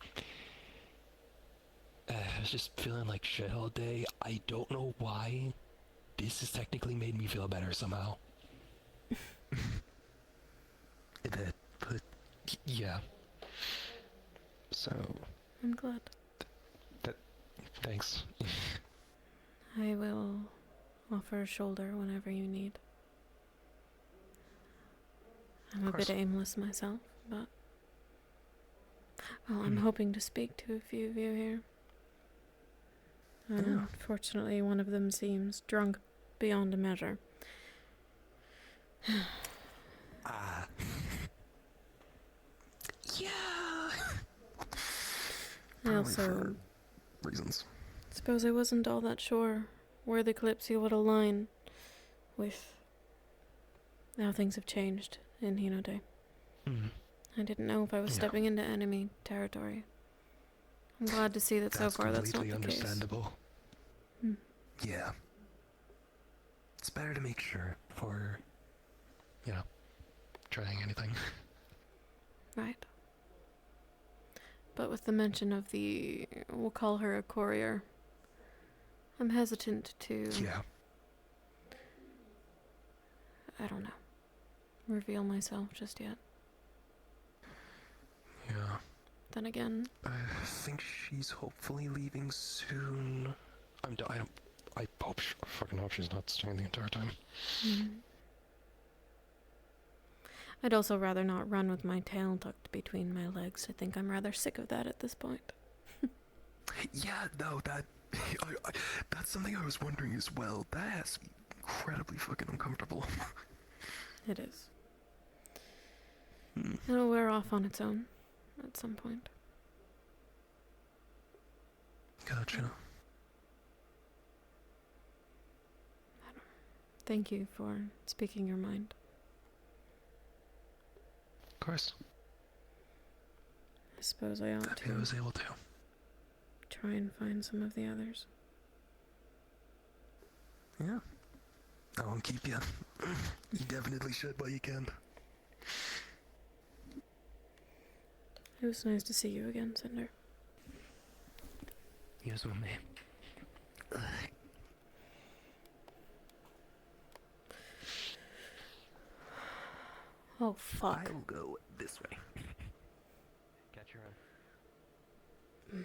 I was just feeling like shit all day. I don't know why. This has technically made me feel better somehow. It did, but yeah. So. I'm glad. Thanks. I will offer a shoulder whenever you need. I'm a bit aimless myself, but... Well, I'm hoping to speak to a few of you here. Unfortunately, one of them seems drunk beyond a measure. Yeah. I also reasons. Suppose I wasn't all that sure where the Kalypsia would align with how things have changed in Hinode. I didn't know if I was stepping into enemy territory. I'm glad to see that so far that's not the case. Understandable. Yeah. It's better to make sure before, trying anything. Right. But with the mention of we'll call her a courier, I'm hesitant to... Yeah. I don't know. Reveal myself just yet. Yeah. Then again... I think she's hopefully leaving soon. I fucking hope she's not staying the entire time. I'd also rather not run with my tail tucked between my legs. I think I'm rather sick of that at this point. Yeah, no, that's something I was wondering as well. That has to be incredibly fucking uncomfortable. It is. It'll wear off on its own at some point. Gotcha. Thank you for speaking your mind. Of course. I suppose I ought to. I was able to. Try and find some of the others. Yeah. I won't keep you. You definitely should while you can. It was nice to see you again, Cinder. You as well, ma'am. Oh, fuck. I will go this way. Catch your own.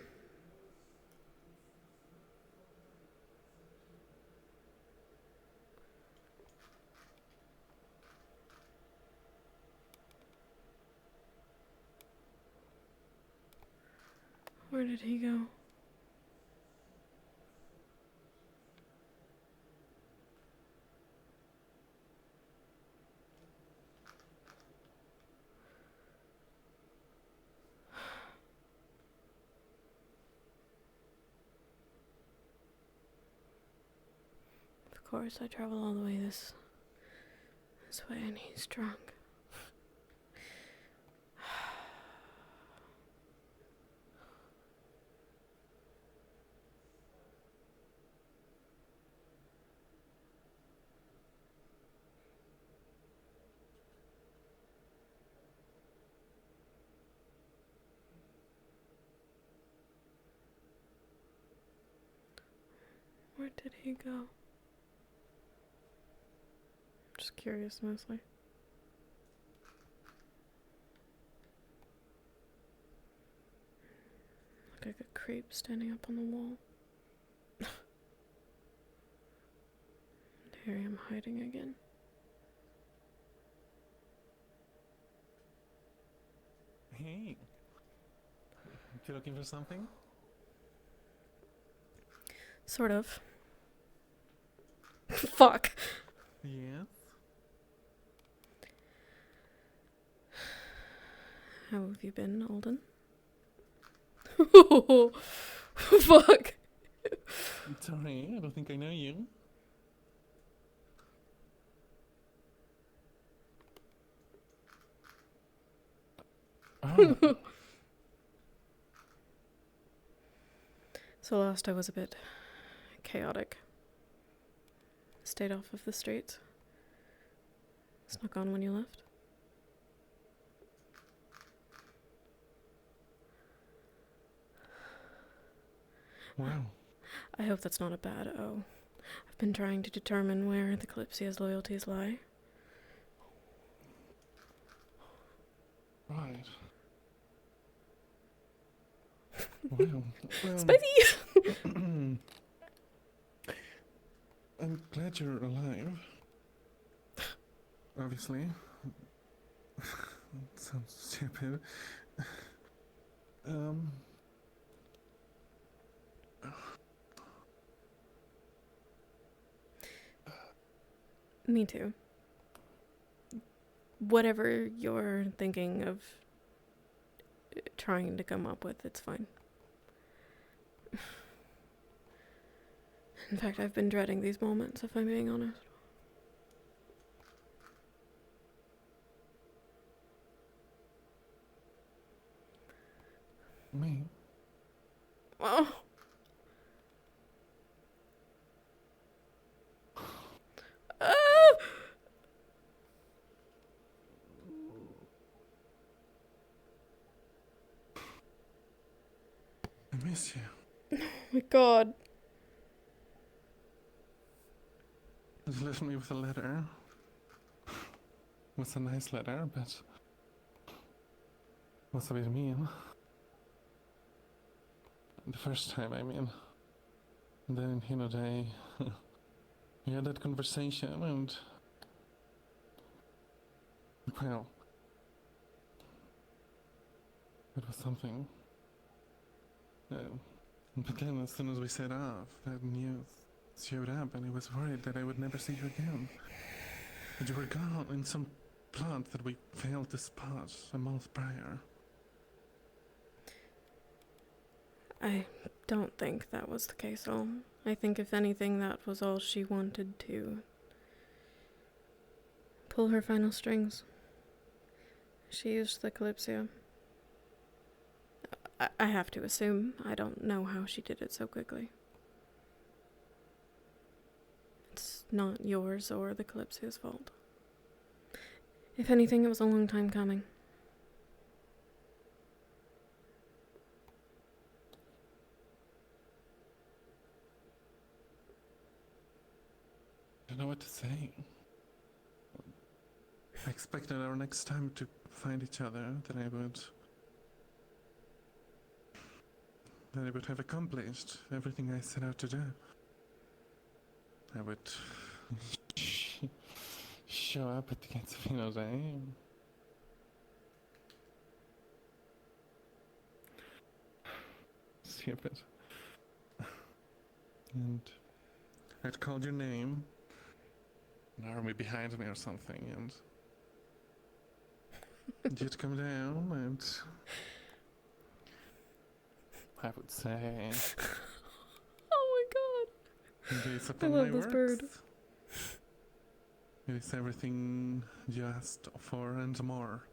Where did he go? Of course, I travel all the way this way and he's drunk. Where did he go? Just curious, mostly. Look like a creep standing up on the wall. Here I am hiding again. Hey. You looking for something? Sort of. Fuck. Yes. How have you been, Alden? Fuck. Sorry, I don't think I know you. Oh. So last I was a bit chaotic. Stayed off of the streets. Snuck on when you left. Wow. I hope that's not a bad O. I've been trying to determine where the Kalypsia's loyalties lie. Right. Well, Spicy! I'm glad you're alive. Obviously. Sounds stupid. Me too. Whatever you're thinking of trying to come up with, it's fine. In fact, I've been dreading these moments, if I'm being honest. Me? Oh. Ah! I miss you. Oh my god. Just left me with a letter. It was a nice letter, but what's a bit mean? The first time, I mean. And then, we had that conversation and... Well... It was something. But then, as soon as we set off, that news showed up and I was worried that I would never see you again. But you were gone in some plot that we failed to spot a month prior. I don't think that was the case at all. I think if anything, that was all she wanted to pull her final strings. She used the Kalypsia. I have to assume. I don't know how she did it so quickly. It's not yours or the Kalypsia's fault. If anything, it was a long time coming. say? I expected our next time to find each other that I would have accomplished everything I set out to do. I would show up at the gates of Day. Stupid. And I'd called your name, an army behind me or something, and you'd come down, and I would say, Oh my god. "It is I upon love my this works. bird. It is everything you asked for and more."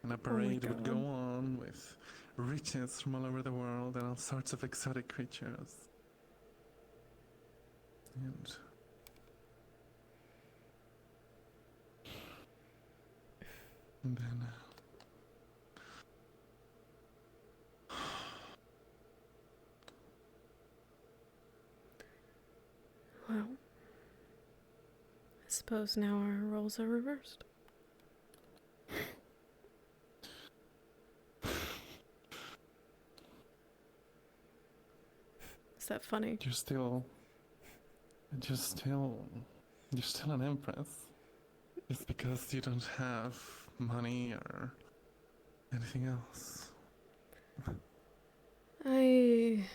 And a parade would go God. on with riches from all over the world and all sorts of exotic creatures. And then Well, I suppose now our roles are reversed. Is that funny? you're still an empress. It's because you don't have money or anything else. I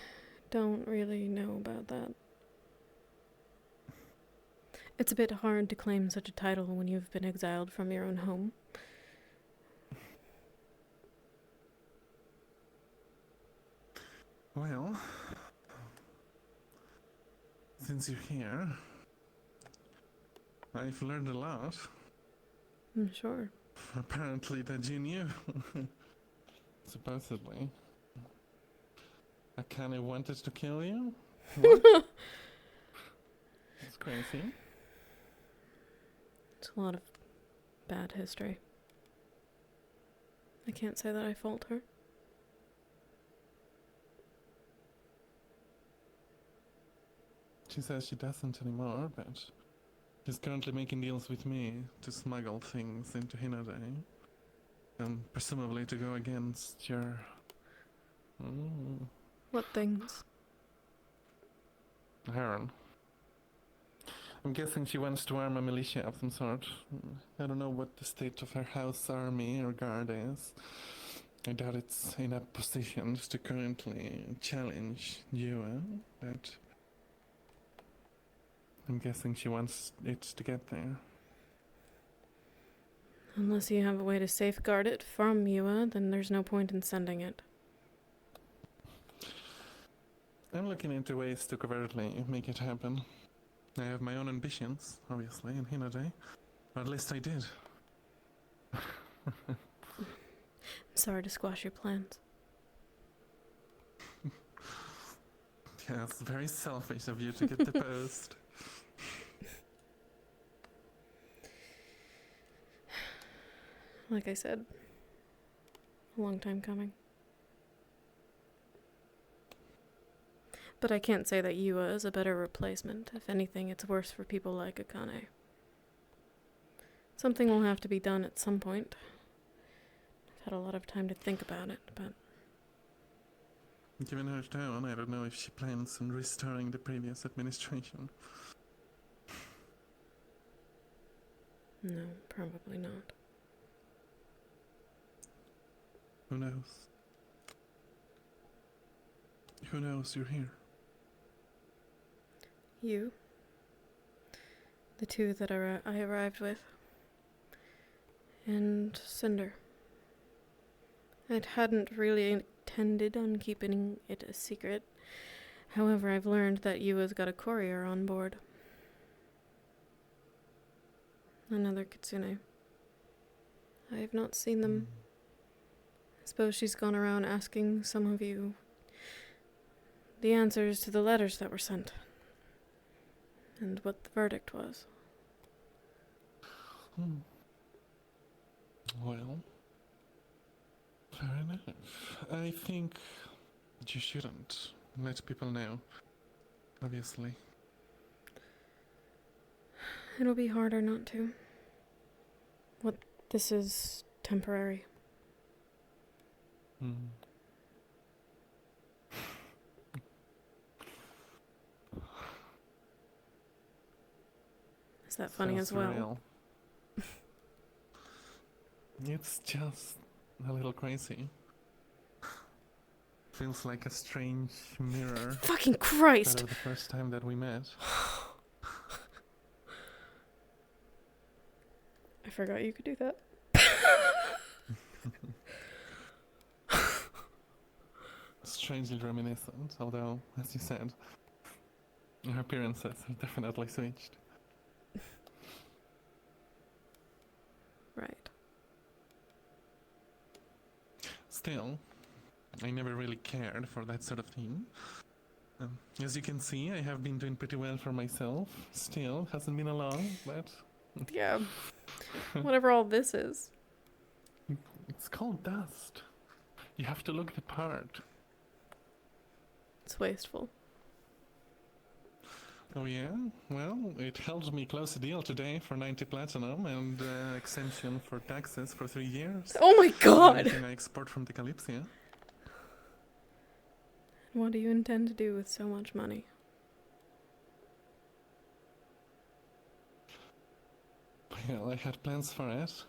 don't really know about that. It's a bit hard to claim such a title when you've been exiled from your own home. Well, since you're here, I've learned a lot. I'm sure. Apparently that you knew. Supposedly. Akane wanted to kill you? What? That's crazy. It's a lot of bad history. I can't say that I fault her. She says she doesn't anymore, but she's currently making deals with me to smuggle things into Hinode. And presumably to go against your... What things? Heron. I'm guessing she wants to arm a militia of some sort. I don't know what the state of her house army or guard is. I doubt it's in a position to currently challenge you, but I'm guessing she wants it to get there. Unless you have a way to safeguard it from Yua, then there's no point in sending it. I'm looking into ways to covertly make it happen. I have my own ambitions, obviously, in Hinode. Or at least I did. I'm sorry to squash your plans. Yeah, it's very selfish of you to get deposed. Like I said, a long time coming. But I can't say that Yua is a better replacement. If anything, it's worse for people like Akane. Something will have to be done at some point. I've had a lot of time to think about it, but... Given her tone, I don't know if she plans on restoring the previous administration. No, probably not. Who knows? Who knows you're here? You. The two that I arrived with. And Cinder. I hadn't really intended on keeping it a secret. However, I've learned that Yua's got a courier on board. Another kitsune. I have not seen them. I suppose she's gone around asking some of you the answers to the letters that were sent. And what the verdict was. Well, fair enough. I think you shouldn't let people know, obviously. It'll be harder not to. This is temporary. Hmm. Is that funny as So well? surreal. It's just a little crazy. Feels like a strange mirror. Fucking Christ! Out of the first time that we met. I forgot you could do that. Strangely reminiscent, although, as you said, our appearances have definitely switched. Right. Still, I never really cared for that sort of thing. As you can see, I have been doing pretty well for myself. Still, hasn't been long, but... Yeah. Whatever all this is. It's called dust. You have to look the part. It's wasteful. Oh yeah? Well, it helped me close a deal today for 90 platinum and exemption for taxes for 3 years. Oh my god! Everything I export from the Kalypsia. What do you intend to do with so much money? Well, I had plans for it.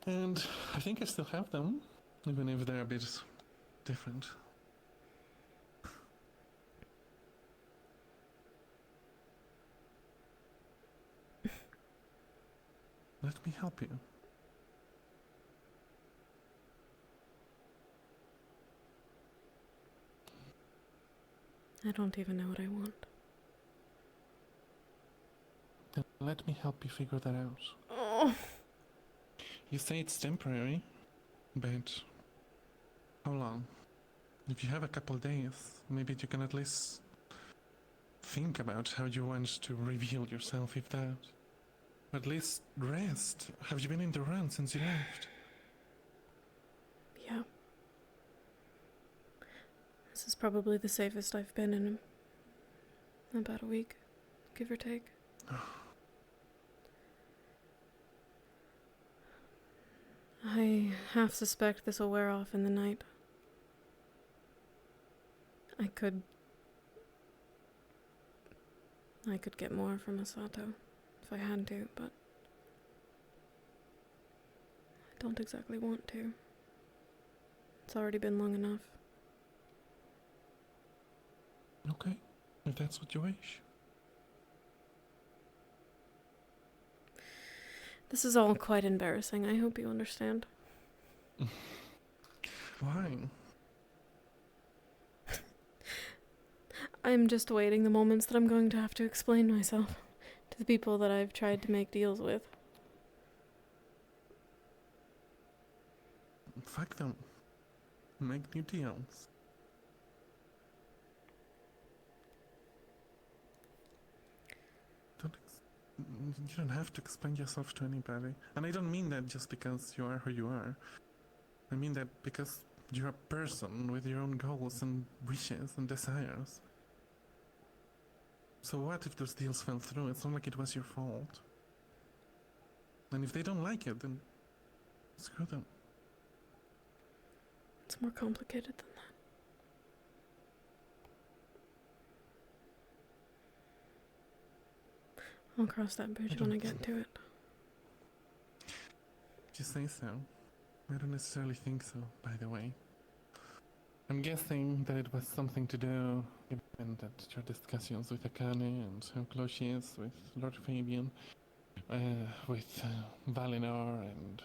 And I think I still have them, even if they're a bit different. Let me help you. I don't even know what I want. Then let me help you figure that out. Oh. You say it's temporary, but how long? If you have a couple days, maybe you can at least think about how you want to reveal yourself, if that. At least rest. Have you been in the run since you left? Yeah. This is probably the safest I've been in about a week, give or take. I half suspect this will wear off in the night. I could get more from Masato if I had to, but I don't exactly want to. It's already been long enough. Okay, if that's what you wish. This is all quite embarrassing. I hope you understand. Why? I'm just waiting the moments that I'm going to have to explain myself to the people that I've tried to make deals with. Fuck them. Make new deals. You don't have to explain yourself to anybody. And I don't mean that just because you are who you are. I mean that because you're a person with your own goals and wishes and desires. So what if those deals fell through? It's not like it was your fault. And if they don't like it, then screw them. It's more complicated than that. I'll cross that bridge when I get to it. If you say so. I don't necessarily think so, by the way. I'm guessing that it was something to do, given that your discussions with Akane and how close she is with Lord Fabian, with Valinor and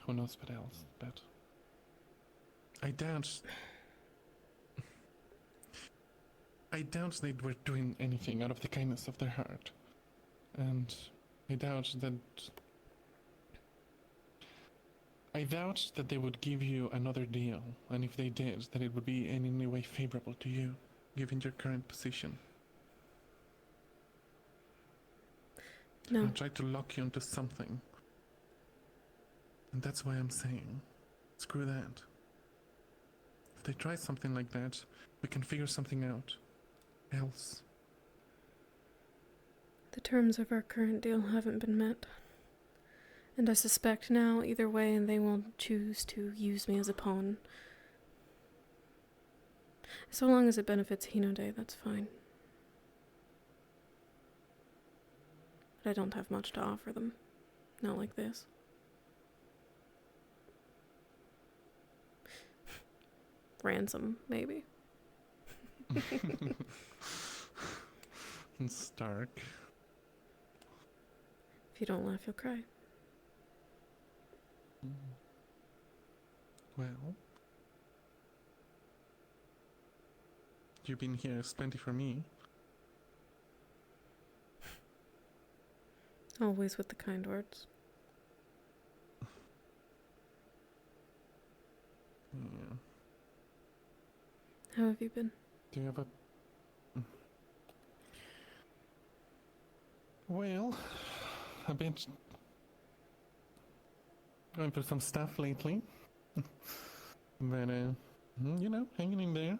who knows what else, but I doubt they were doing anything out of the kindness of their heart. And I doubt that they would give you another deal, and if they did, that it would be in any way favorable to you, given your current position. No. I'll try to lock you into something. And that's why I'm saying, screw that. If they try something like that, we can figure something out. Else. The terms of our current deal haven't been met. And I suspect now, either way, they will choose to use me as a pawn. So long as it benefits Hinode, that's fine. But I don't have much to offer them. Not like this. Ransom, maybe. And Stark. If you don't laugh, you'll cry. Well, you've been here is plenty for me. Always with the kind words. Yeah. How have you been? Do you have a... Well, I've been going through some stuff lately. But, you know, hanging in there.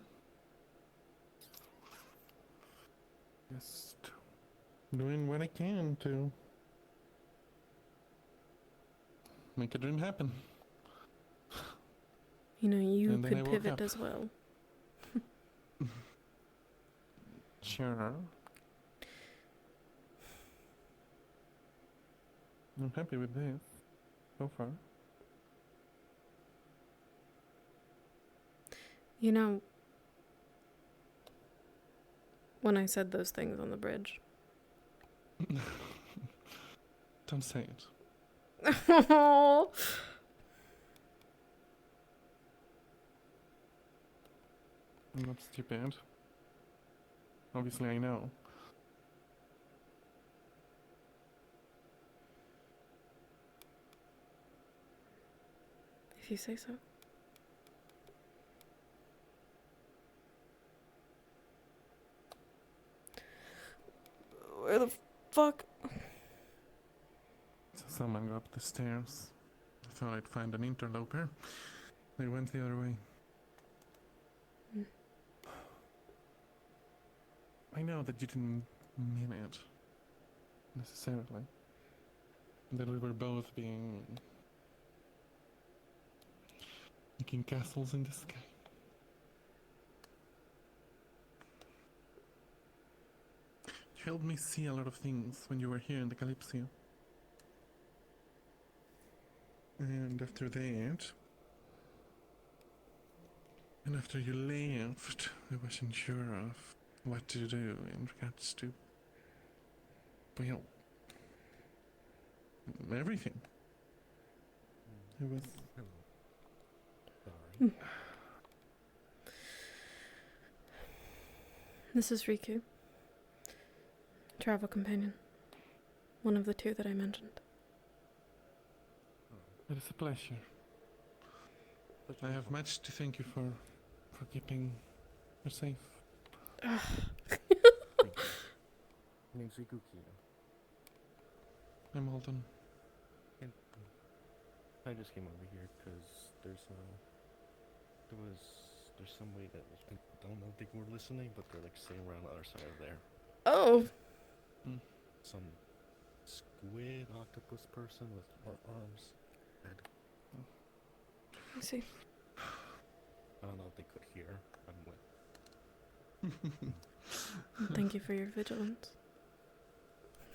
Just doing what I can to make a dream happen. You know, you And then I could woke pivot up. as well. Sure. I'm happy with this so far. You know, when I said those things on the bridge. Don't say it. I'm not stupid. Obviously, I know. If you say so. Where the fuck? So someone go up the stairs. I thought I'd find an interloper. They went the other way. Hmm. I know that you didn't mean it. Necessarily. That we were both making castles in the sky. You helped me see a lot of things when you were here in the Kalypsia. And after that, and after you left, I wasn't sure of what to do in regards to, well, everything. It was... Sorry. This is Riku. Travel companion. One of the two that I mentioned. It is a pleasure. I have much to thank you for keeping her safe. My name's Rikuki. I'm all done. I just came over here because there's some way that I don't know if they were listening, but they're like sitting around the other side of there. Oh! Some squid octopus person with arms. Head. I see. I don't know if they could hear. I'm with. Thank you for your vigilance.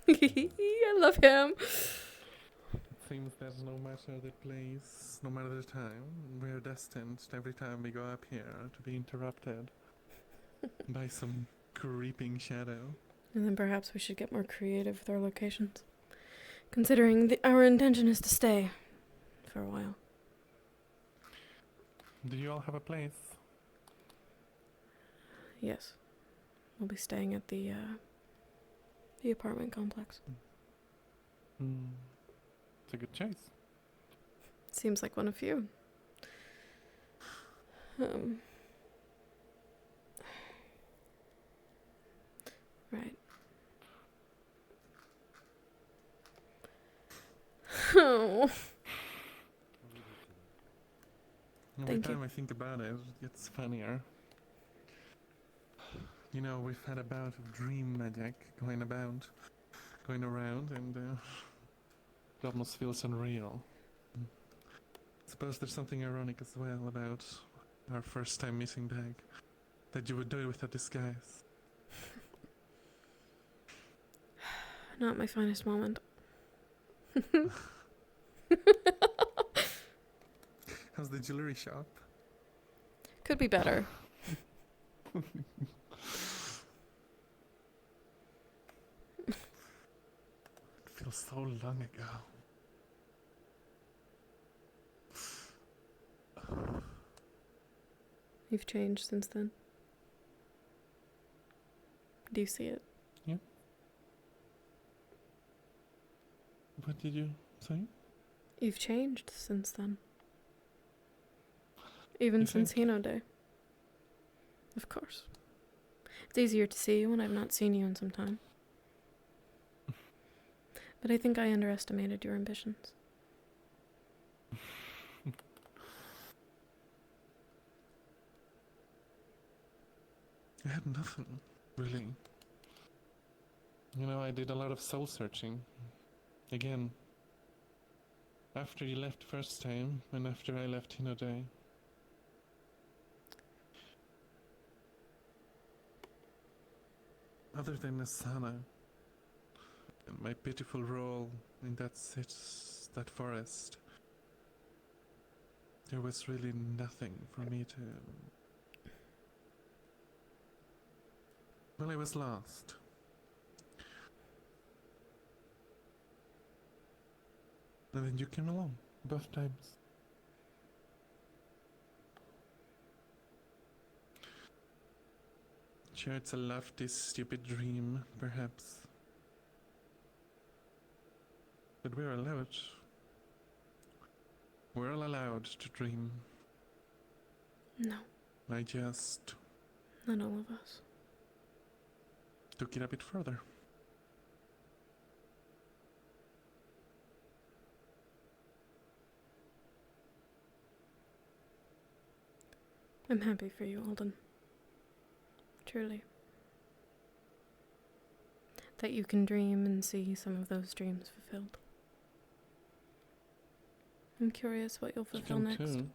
I love him. It seems that no matter the place, no matter the time, we're destined every time we go up here to be interrupted by some creeping shadow. And then perhaps we should get more creative with our locations. Considering our intention is to stay for a while. Do you all have a place? Yes. We'll be staying at the apartment complex. It's a good choice. Seems like one of few. Right. Oh. Every Thank you. time I think about it, it gets funnier. You know, we've had a bout of dream magic going about, going around, and it almost feels unreal. Suppose there's something ironic as well about our first time meeting back, that you would do it with a disguise. Not my finest moment. How's the jewelry shop? Could be better. It feels so long ago. You've changed since then. Do you see it? Yeah. What did you say? You've changed since then. Even You since think? Hino Day. Of course. It's easier to see you when I've not seen you in some time. But I think I underestimated your ambitions. I had nothing, really. You know, I did a lot of soul searching. Again. After you left first time, and after I left Hino Day. Other than Asana, and my pitiful role in that forest, there was really nothing for me to... Well, I was lost. And then you came along, both times. Sure, it's a lofty, stupid dream, perhaps. But we're allowed. We're all allowed to dream. No, I just not all of us. took it a bit further. I'm happy for you, Alden. Truly. That you can dream and see some of those dreams fulfilled. I'm curious what you'll fulfill You next. can too.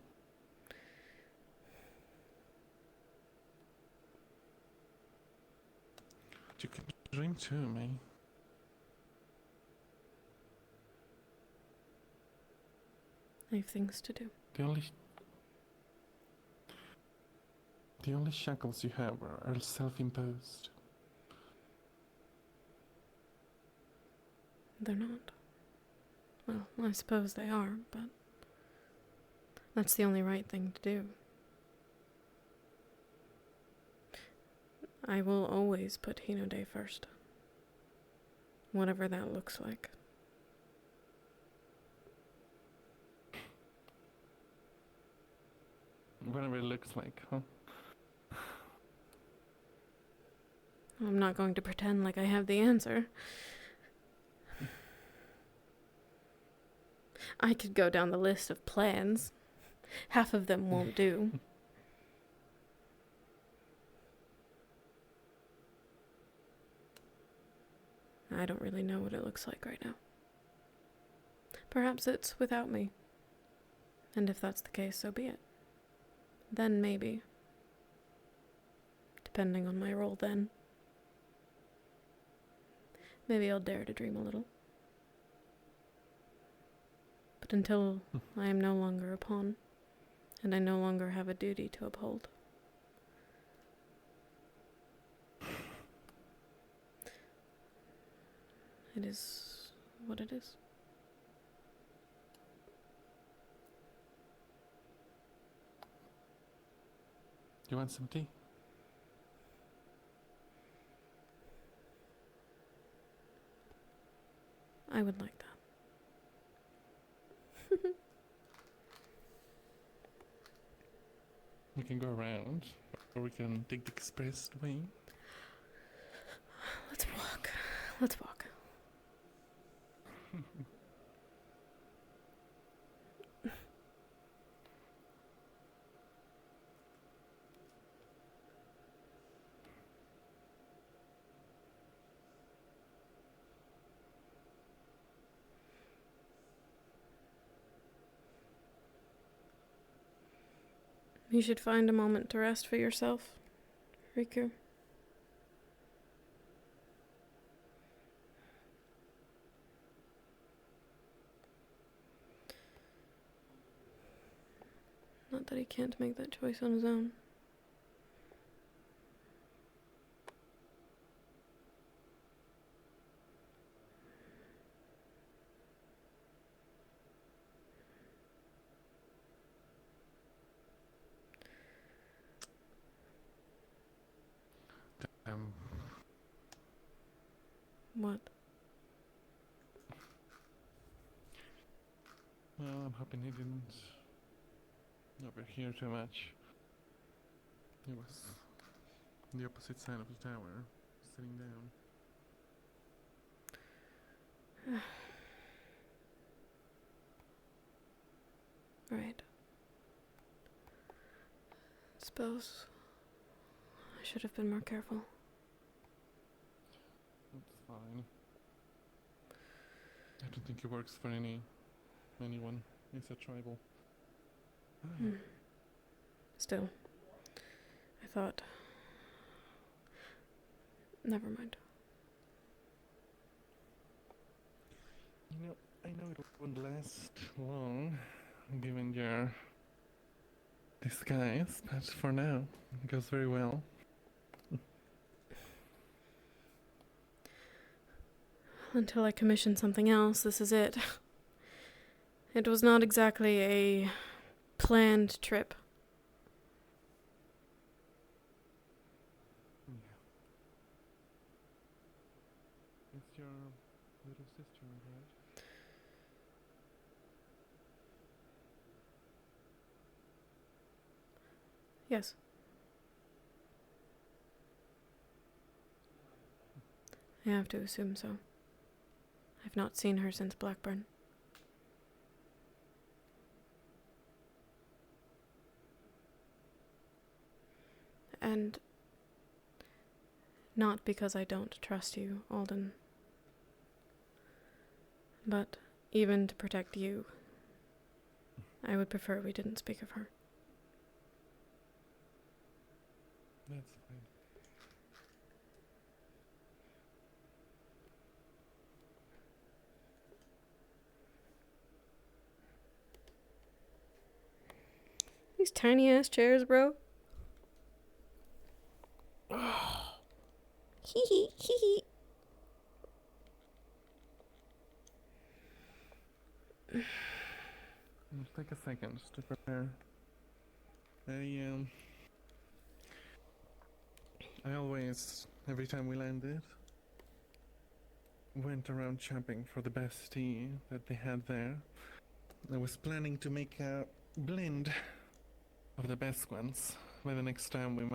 You can dream too, May. I have things to do. The only shackles you have are self-imposed. They're not. Well, I suppose they are, but that's the only right thing to do. I will always put Hino Day first. Whatever that looks like. Whatever it looks like, huh? I'm not going to pretend like I have the answer. I could go down the list of plans. Half of them won't do. I don't really know what it looks like right now. Perhaps it's without me. And if that's the case, so be it. Then maybe. Depending on my role then. Maybe I'll dare to dream a little. But until I am no longer a pawn, and I no longer have a duty to uphold. It is what it is. You want some tea? I would like that. We can go around, or we can take the expressway. Let's walk. Let's walk. You should find a moment to rest for yourself, Riku. Not that he can't make that choice on his own. What? Well, I'm hoping he didn't overhear too much. He was on the opposite side of the tower, sitting down. Right. Suppose I should have been more careful. That's fine. I don't think it works for anyone. It's a tribal. Still, I thought... Never mind. You know, I know it won't last long, given your disguise, but for now, it goes very well. Until I commission something else, this is it. It was not exactly a planned trip. It's your little sister, right? Yes. I have to assume so. I've not seen her since Blackburn. And not because I don't trust you, Alden. But even to protect you, I would prefer we didn't speak of her. That's fine. These tiny ass chairs, bro. Hee hee hee hee. Let's take a second to prepare. I always, every time we landed, went around shopping for the best tea that they had there. I was planning to make a blend of the best ones by the next time we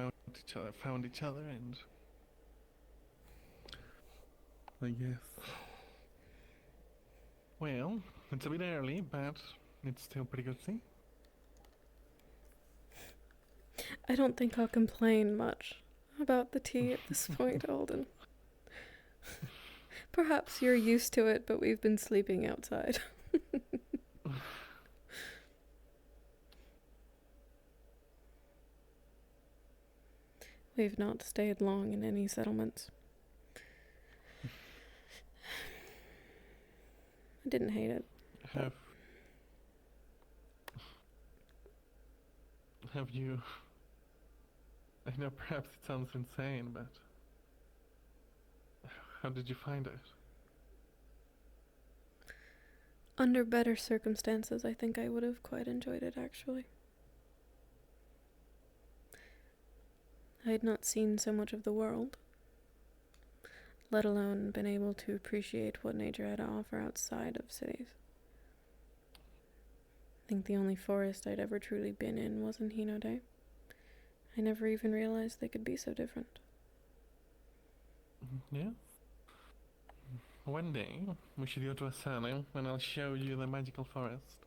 found each other, and I guess. Well, it's a bit early, but it's still pretty good tea. I don't think I'll complain much about the tea at this point, Alden. Perhaps you're used to it, but we've been sleeping outside. We've not stayed long in any settlements. I didn't hate it. Have you... I know perhaps it sounds insane, but how did you find it? Under better circumstances, I think I would have quite enjoyed it, actually. I had not seen so much of the world, let alone been able to appreciate what nature had to offer outside of cities. I think the only forest I'd ever truly been in was in Hinode. I never even realized they could be so different. Yeah? One day, we should go to Asana and I'll show you the magical forest.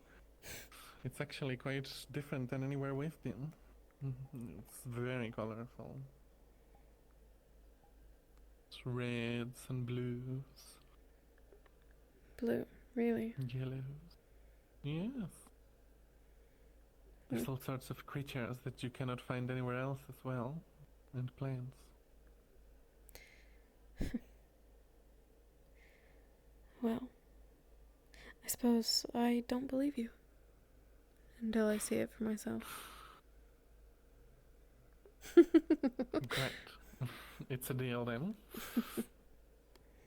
It's actually quite different than anywhere we've been. It's very colorful. It's reds and blues. Blue, really? Yellows. Yes. There's all sorts of creatures that you cannot find anywhere else as well, and plants. Well, I suppose I don't believe you until I see it for myself. Great. It's a deal then.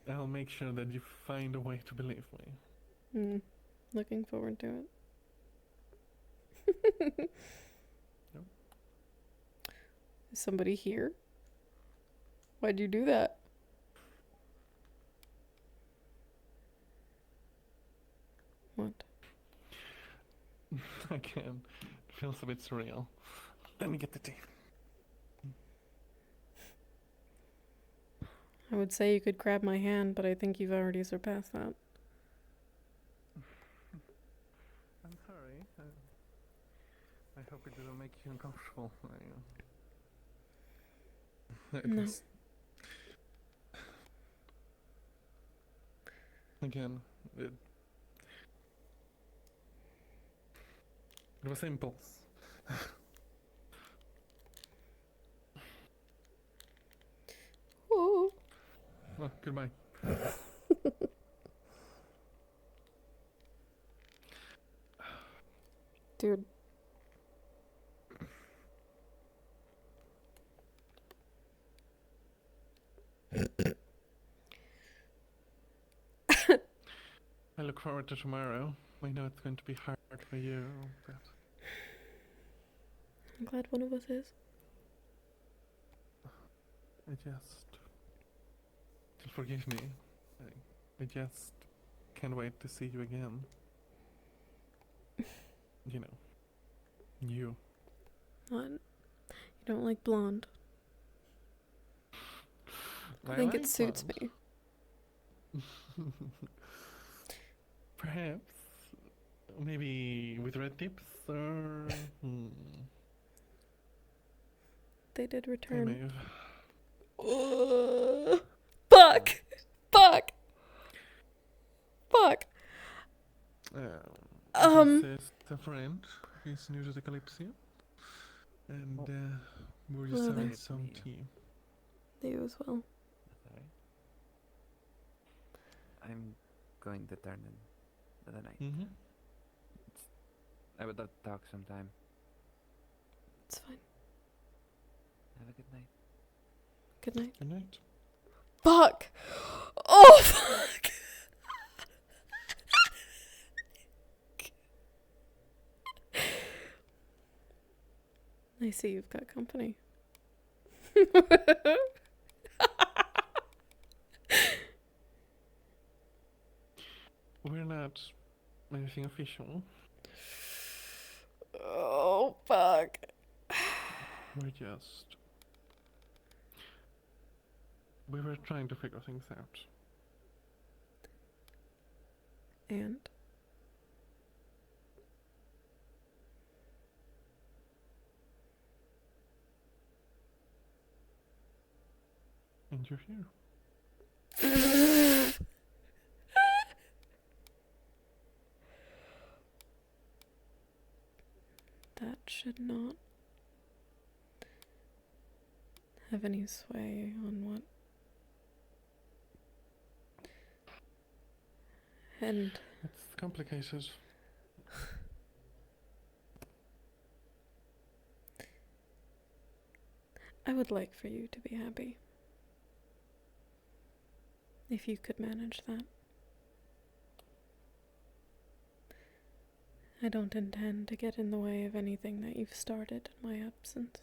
I'll make sure that you find a way to believe me. Looking forward to it. Yep. Is somebody here? Why'd you do that? What? Again, it feels a bit surreal. Let me get the tea. I would say you could grab my hand, but I think you've already surpassed that. I'm sorry. I hope it didn't make you uncomfortable. No. Again, it was impulse. Ooh. Well, goodbye. Dude. I look forward to tomorrow. I know it's going to be hard for you, but I'm glad one of us is. I just... Forgive me. I just can't wait to see you again. You know. You. You don't like blonde. I I think like it suits blonde. me. Perhaps. Maybe with red tips or... They did I return. may have... Fuck! Fuck! Fuck! This is a friend. He's new to the Kalypsia. And we're just Hello having there. some tea. You as well. Sorry. I'm going to turn in for the night. Mm-hmm. I would love to talk sometime. It's fine. Have a good night. Good night. Good night. Fuck! Oh, fuck! I see you've got company. We're not anything official. Oh, fuck. We're just... We were trying to figure things out. And? And you're here. That should not have any sway on what. And It's complicated. I would like for you to be happy. If you could manage that. I don't intend to get in the way of anything that you've started in my absence.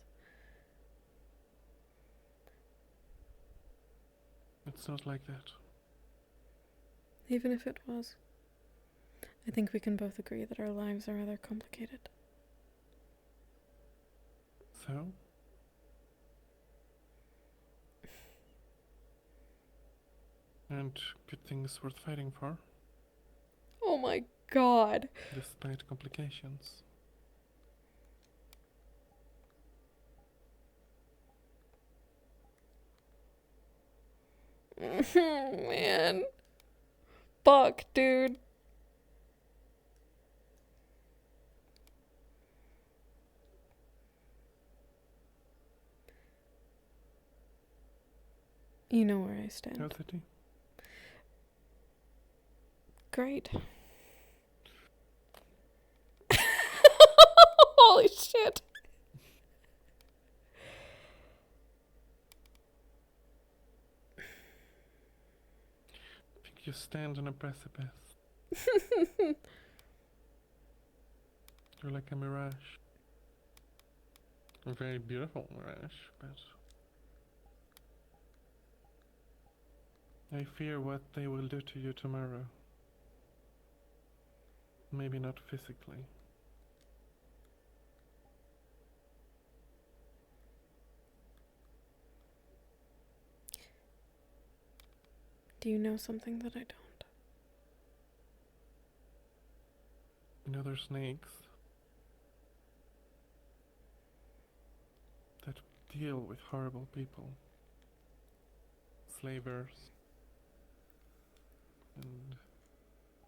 It's not like that. Even if it was. I think we can both agree that our lives are rather complicated. So? And good things worth fighting for, Oh my god. despite complications. Man. Fuck, dude. You know where I stand. How's it? Great. Holy shit. I think you stand on a precipice. You're like a mirage. A very beautiful mirage, but I fear what they will do to you tomorrow. Maybe not physically. Do you know something that I don't? You know, there's snakes that deal with horrible people. Slavers. And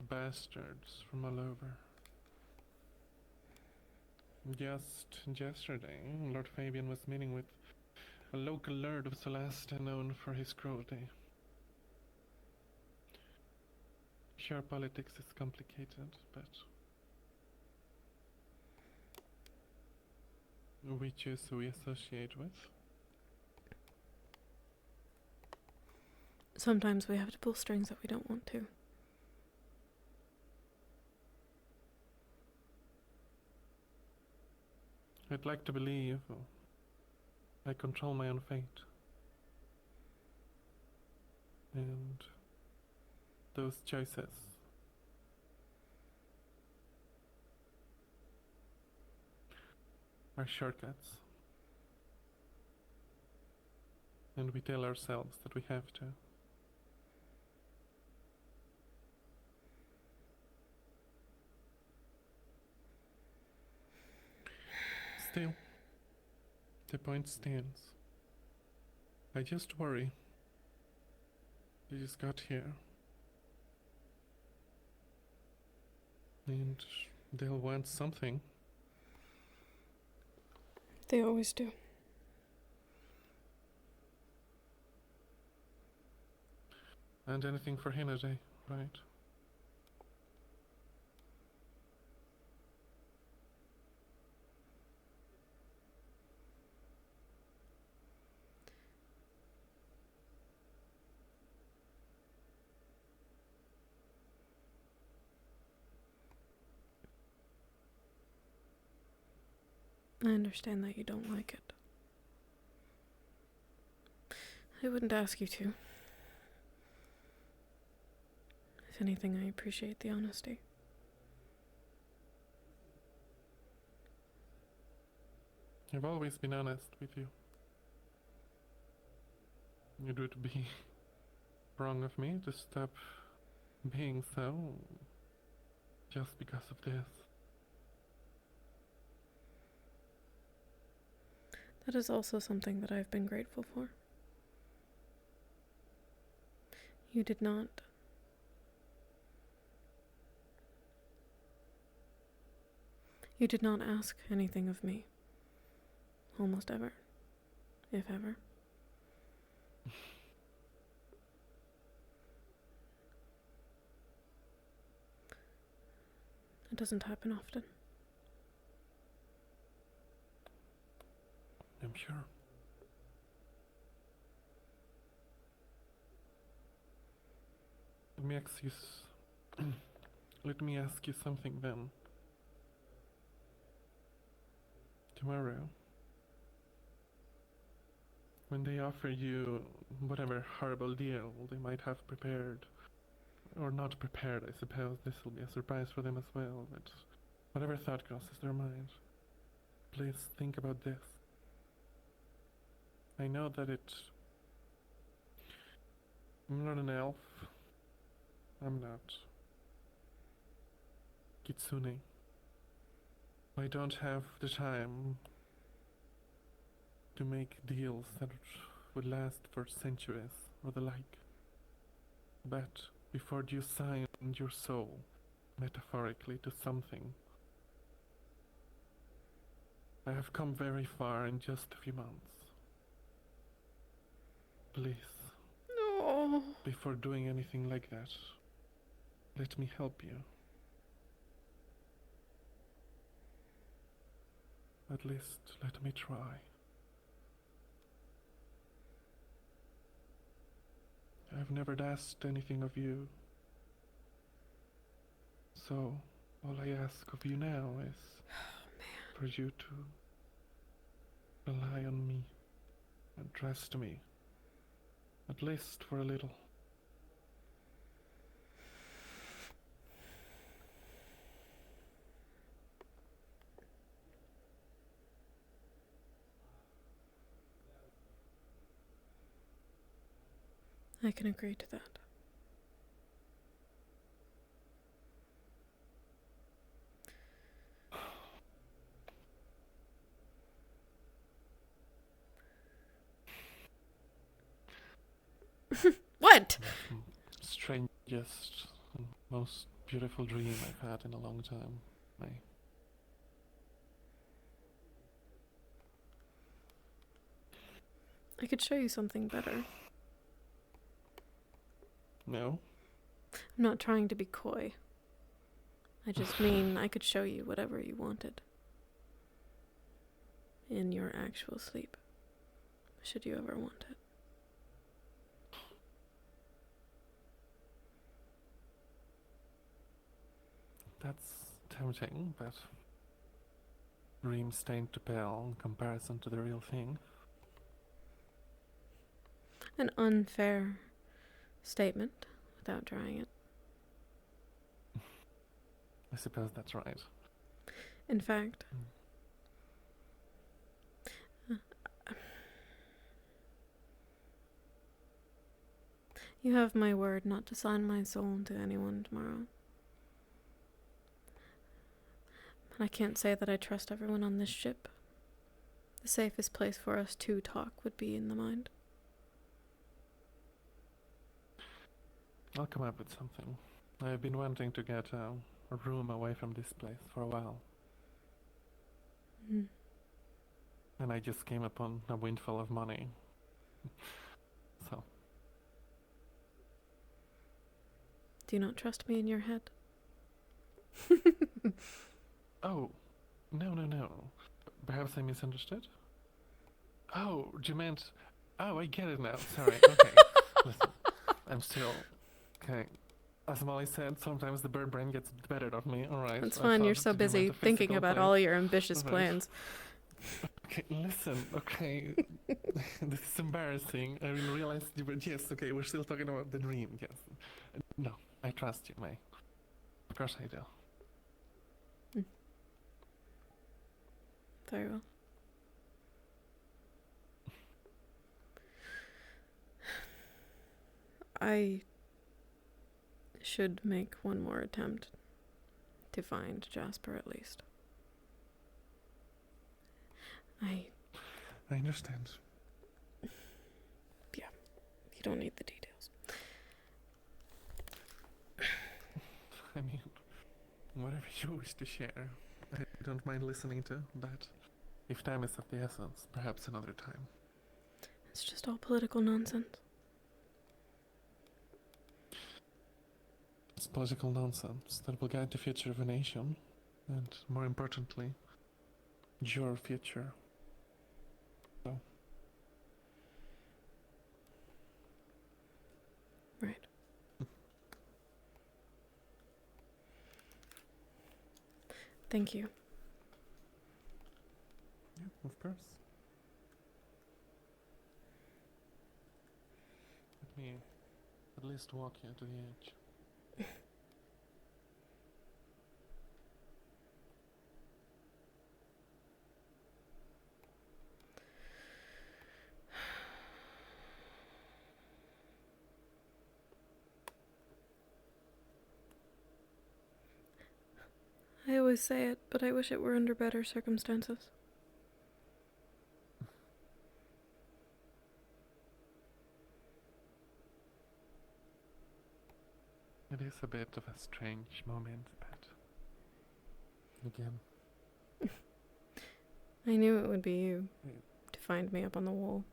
bastards from all over. Just yesterday, Lord Fabian was meeting with a local lord of Celeste known for his cruelty. Sure, politics is complicated, but we choose who we associate with. Sometimes we have to pull strings that we don't want to. I'd like to believe I control my own fate. And those choices are shortcuts. And we tell ourselves that we have to. Still, the point stands. I just worry. They just got here. And they'll want something. They always do. And anything for Hinaday, right? I understand that you don't like it. I wouldn't ask you to. If anything, I appreciate the honesty. I've always been honest with you. It would be wrong of me to stop being so just because of this. That is also something that I've been grateful for. You did not ask anything of me. Almost ever. If ever. It doesn't happen often. I'm sure. Let me ask you something then. Tomorrow, when they offer you whatever horrible deal they might have prepared, or not prepared, I suppose this will be a surprise for them as well, but whatever thought crosses their mind, please think about this. I know that I'm not an elf. I'm not Kitsune. I don't have the time to make deals that would last for centuries or the like. But before you sign your soul, metaphorically, to something, I have come very far in just a few months. Please, before doing anything like that, let me help you. At least let me try. I've never asked anything of you. So, all I ask of you now is for you to rely on me and trust me. At least for a little. I can agree to that. What? Strangest and most beautiful dream I've had in a long time, May. I could show you something better. No? I'm not trying to be coy. I just mean I could show you whatever you wanted. In your actual sleep. Should you ever want it. That's tempting, but dreams tend to pale in comparison to the real thing. An unfair statement, without trying it. I suppose that's right. In fact, you have my word not to sign my soul to anyone tomorrow. But I can't say that I trust everyone on this ship. The safest place for us to talk would be in the mind. I'll come up with something. I've been wanting to get a room away from this place for a while. Mm. And I just came upon a windfall of money. So. Do you not trust me in your head? Oh, no. Perhaps I misunderstood? Oh, you meant... Oh, I get it now. Sorry, okay. Listen, I'm still... Okay. As Molly said, sometimes the bird brain gets the better of me. Alright. That's fine, you're so busy thinking about all your ambitious plans. Okay, listen, okay. This is embarrassing. I didn't realize you were... Yes, okay, we're still talking about the dream, yes. No, I trust you, May. Of course I do. Very well. I should make one more attempt to find Jasper at least. I understand. Yeah, you don't need the details. I mean, whatever you wish to share. I don't mind listening to, but if time is of the essence, perhaps another time. It's just all political nonsense. It's political nonsense that will guide the future of a nation, and more importantly, your future. So. Right. Thank you. Yeah, of course. Let me at least walk you to the edge. I always say it, but I wish it were under better circumstances. It is a bit of a strange moment, but again. I knew it would be you to find me up on the wall.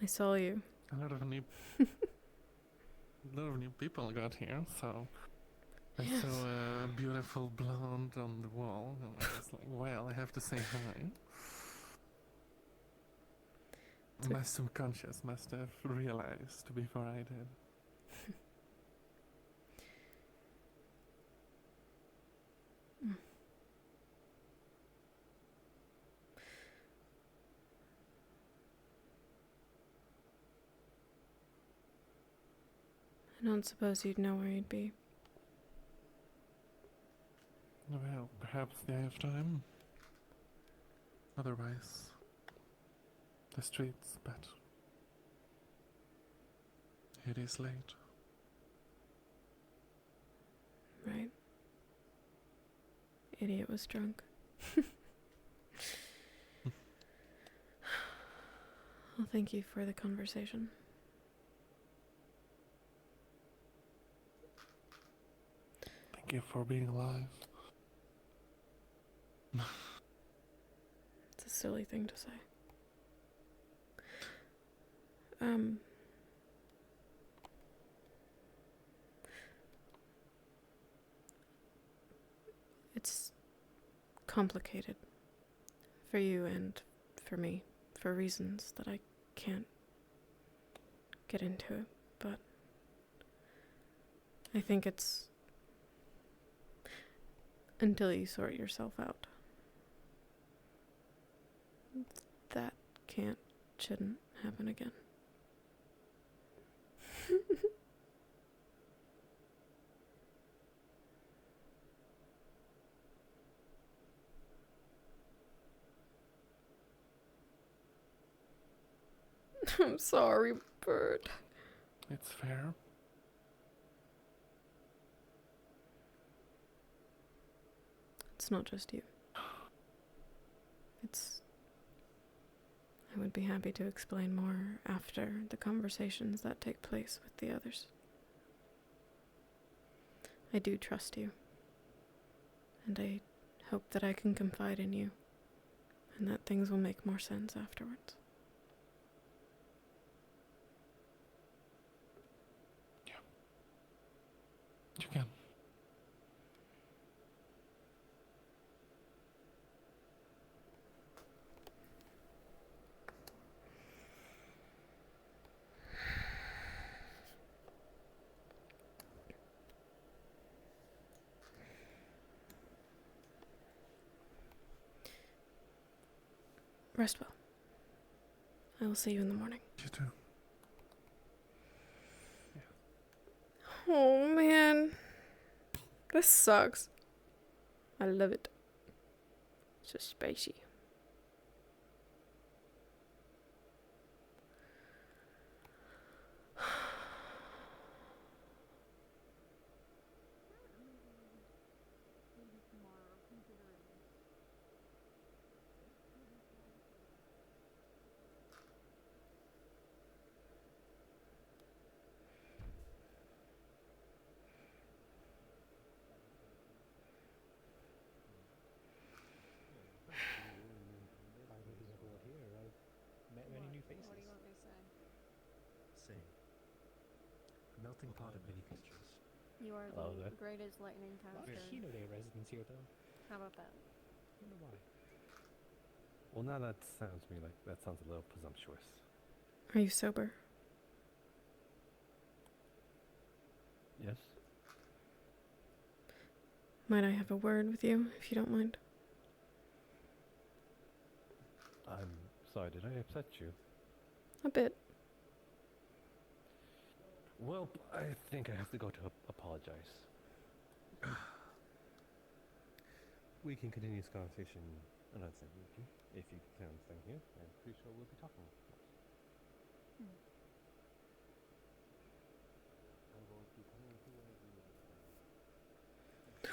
I saw you. A lot of new people got here, so I Yes. saw a beautiful blonde on the wall, and I was like, well, I have to say hi. My subconscious must have realized before I did. I don't suppose you'd know where you'd be. Well, perhaps I have time. Otherwise, the streets, but it is late. Right. Idiot was drunk. Well, thank you for the conversation. Thank you for being alive. It's a silly thing to say. It's complicated for you and for me, for reasons that I can't get into, but I think it's until you sort yourself out. That shouldn't happen again. I'm sorry, Bert. It's fair. It's not just you. I would be happy to explain more after the conversations that take place with the others. I do trust you. And I hope that I can confide in you. And that things will make more sense afterwards. You can. Rest well. I will see you in the morning. You too. Oh man. This sucks. I love it. So spicy. Melting pot of many cultures. You are Hello the there. greatest lightning caster. Kino Day residents here, though. How about that? I don't know why. Well, now that sounds to me like that sounds a little presumptuous. Are you sober? Yes? Might I have a word with you, if you don't mind? I'm sorry, did I upset you? A bit. Well, I think I have to go to apologize. We can continue this conversation another time, if you can stay here. I'm pretty sure we'll be talking.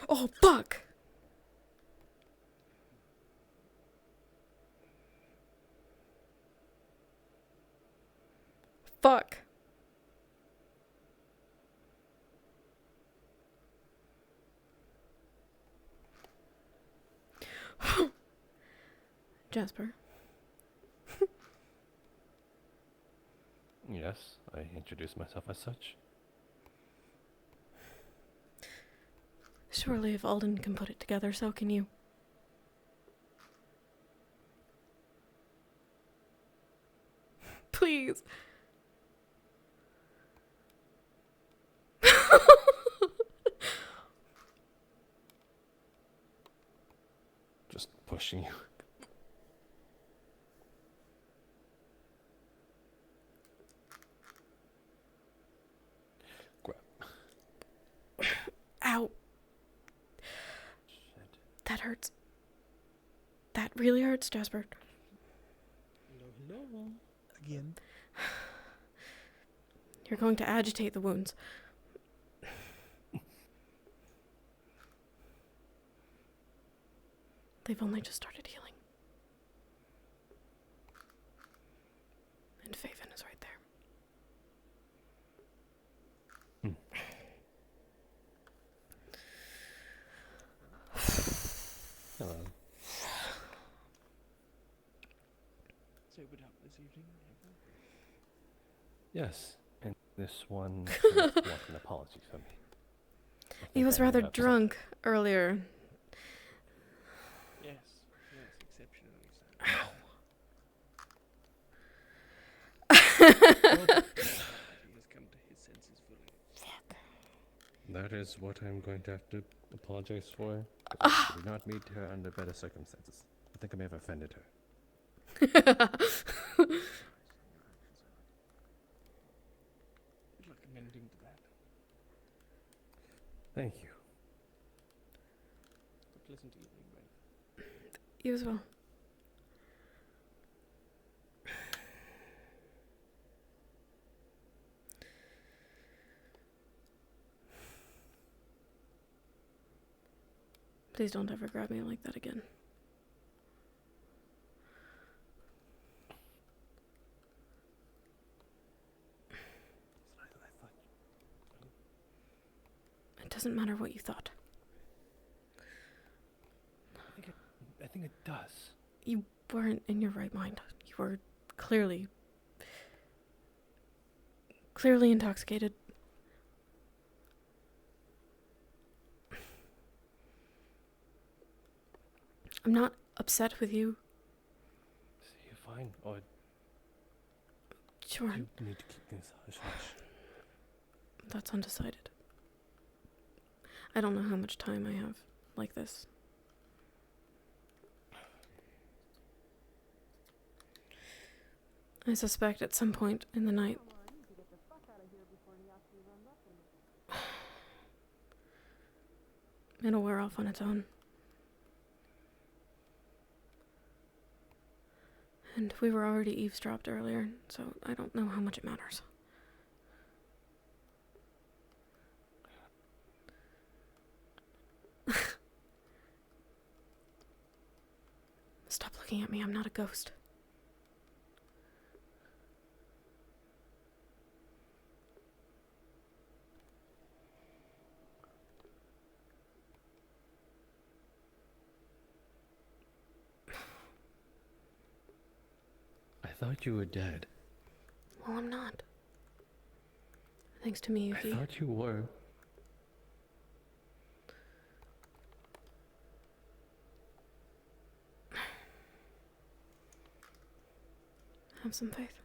Oh, fuck! Fuck. Jasper. Yes, I introduced myself as such. Surely if Alden can put it together, so can you. Please. Just pushing you. Ow. Shit. That hurts. That really hurts, Jasper. Hello. Again. You're going to agitate the wounds. They've only just started healing. And Faven is right there. Hello. Sobered up this evening, Yes, and this one wants an apology from me. He was rather drunk earlier. Yes, exceptionally so. He has come to his senses fully. Fuck. That is what I'm going to have to apologize for. I did not meet her under better circumstances. I think I may have offended her. Good luck amending to that. Thank you. A pleasant evening, Ray. You as well. Please don't ever grab me like that again. It doesn't matter what you thought. I think it does. You weren't in your right mind. You were clearly intoxicated. I'm not upset with you. Is you fine? Or Sure. do you need to keep things hush-hush? That's undecided. I don't know how much time I have like this. I suspect at some point in the night it'll wear off on its own. And we were already eavesdropped earlier, so I don't know how much it matters. Stop looking at me, I'm not a ghost. I thought you were dead. Well, I'm not. Thanks to Miyuki. I thought you were. Have some faith.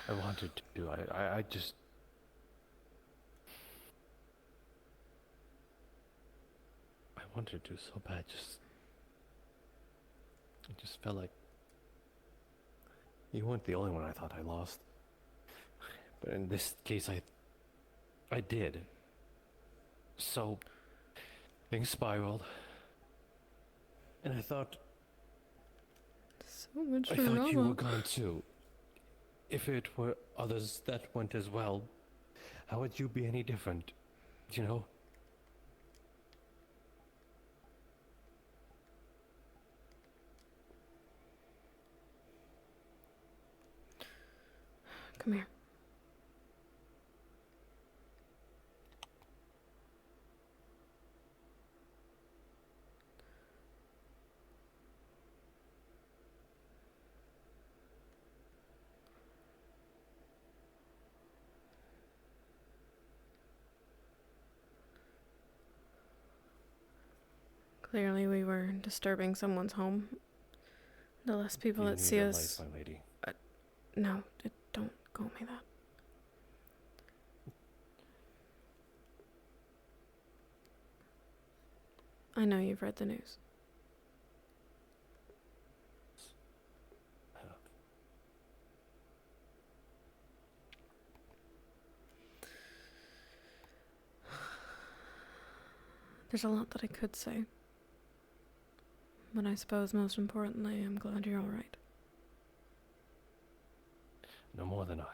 I wanted to. I just... I wanted to so bad. It just felt like you weren't the only one I thought I lost. But in this case, I did. So things spiraled, and I thought So much I drama. thought you were gone too. If it were others that went as well, how would you be any different? You know? Come here. Clearly we were disturbing someone's home. The less people You that knew see your us... life, my lady. No, don't call me that. I know you've read the news. There's a lot that I could say. But I suppose most importantly, I'm glad you're alright. No more than I.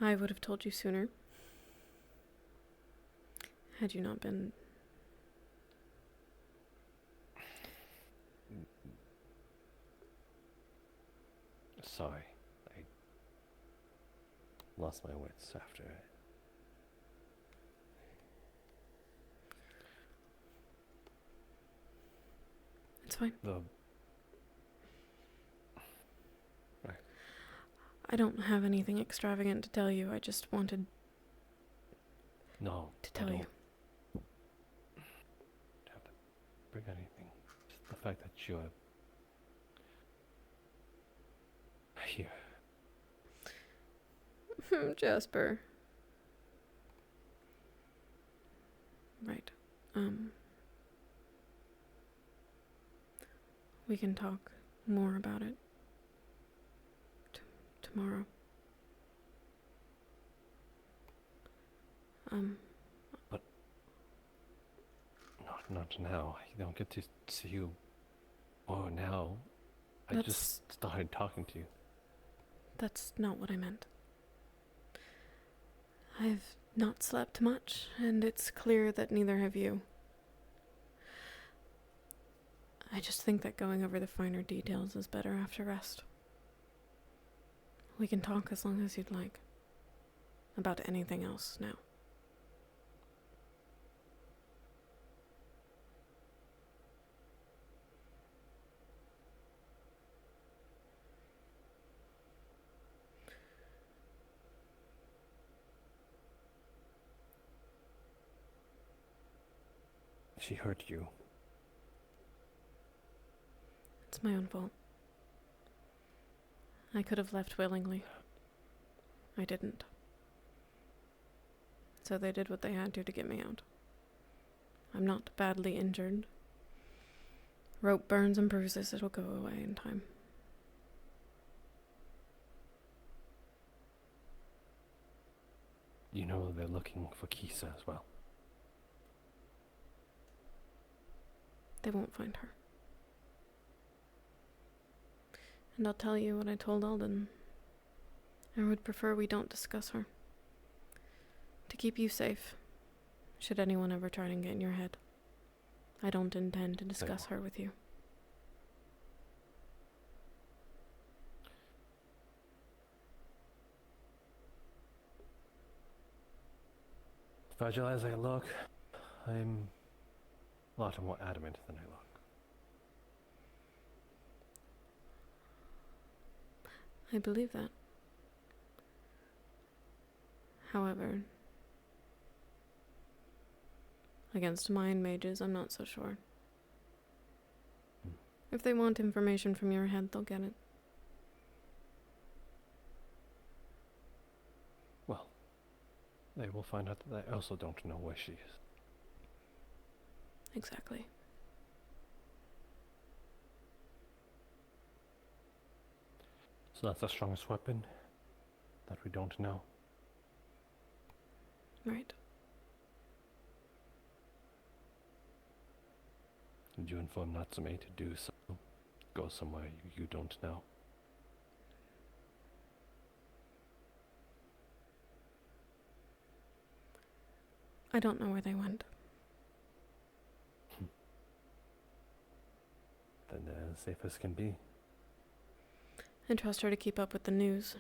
I would have told you sooner. Had you not been... Sorry. I lost my wits after. It's fine. Right. I don't have anything extravagant to tell you. I just wanted to tell you. Don't have to bring anything. Just the fact that you're here. Jasper. Right. We can talk more about it tomorrow. But not now. I don't get to see you. Oh, now. I just started talking to you. That's not what I meant. I've not slept much, and it's clear that neither have you. I just think that going over the finer details is better after rest. We can talk as long as you'd like. About anything else now. She hurt you. It's my own fault. I could have left willingly. I didn't. So they did what they had to get me out. I'm not badly injured. Rope burns and bruises, it'll go away in time. You know they're looking for Kisa as well. They won't find her. And I'll tell you what I told Alden. I would prefer we don't discuss her. To keep you safe, should anyone ever try and get in your head. I don't intend to discuss her with you. Fragile as I look, I'm a lot more adamant than I look. I believe that. However, against mind mages, I'm not so sure. If they want information from your head, they'll get it. Well, they will find out that I also don't know where she is. Exactly. So that's the strongest weapon that we don't know. Right. Did you inform Natsume to do so? Go somewhere you don't know? I don't know where they went. Then as safe as can be. And trust her to keep up with the news.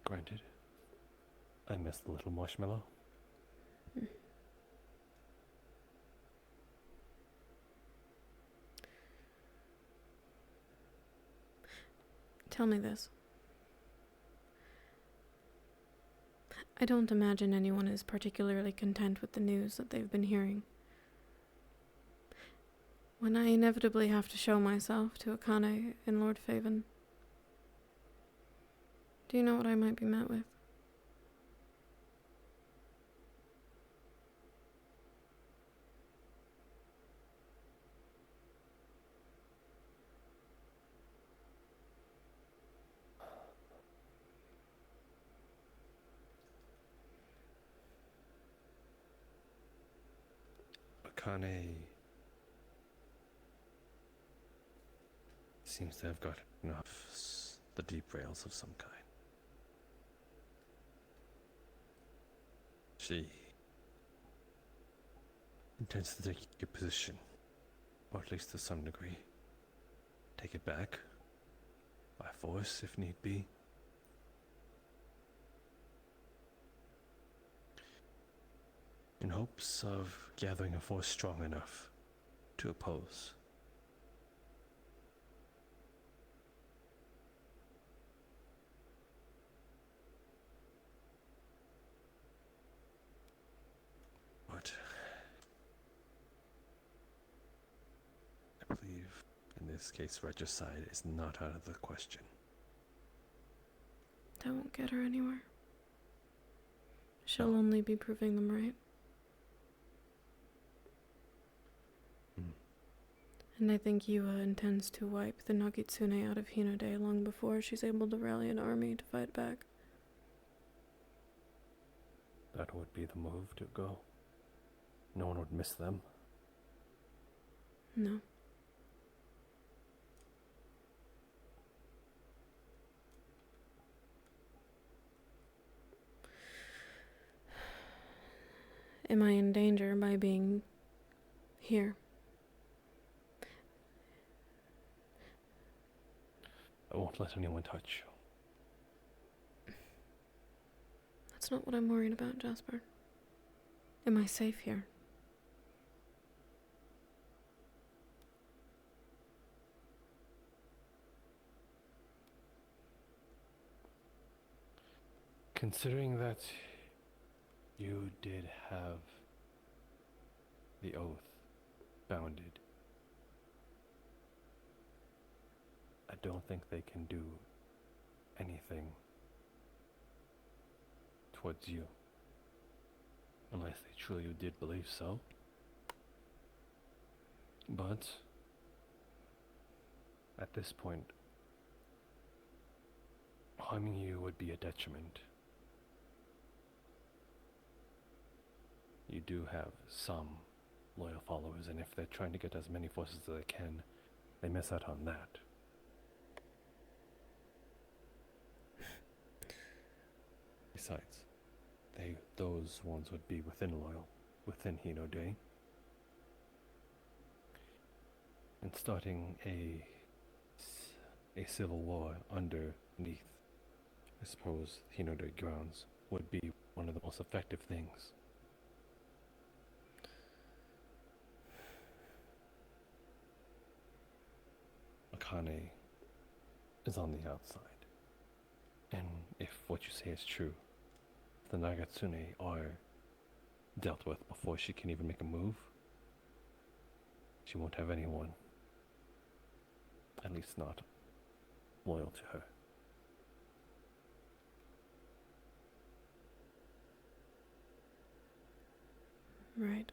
Granted. I miss the little marshmallow. Tell me this. I don't imagine anyone is particularly content with the news that they've been hearing. When I inevitably have to show myself to Akane and Lord Faven, do you know what I might be met with? Akane seems to have got off the deep rails of some kind. She intends to take your position, or at least to some degree. Take it back, by force if need be. In hopes of gathering a force strong enough to oppose. But I believe in this case regicide is not out of the question. That won't get her anywhere. She'll only be proving them right. And I think Yua intends to wipe the Nagitsune out of Hinode long before she's able to rally an army to fight back. That would be the move to go. No one would miss them. No. Am I in danger by being here? I won't let anyone touch you. That's not what I'm worried about, Jasper. Am I safe here? Considering that you did have the oath bounded, I don't think they can do anything towards you. Unless they truly did believe so. But at this point, harming you would be a detriment. You do have some loyal followers, and if they're trying to get as many forces as they can, they miss out on that. Besides, those ones would be within Hinode. And starting a civil war underneath, I suppose, Hinode grounds would be one of the most effective things. Akane is on the outside. And if what you say is true, the Nagatsune are dealt with before she can even make a move, she won't have anyone, at least not loyal to her. Right.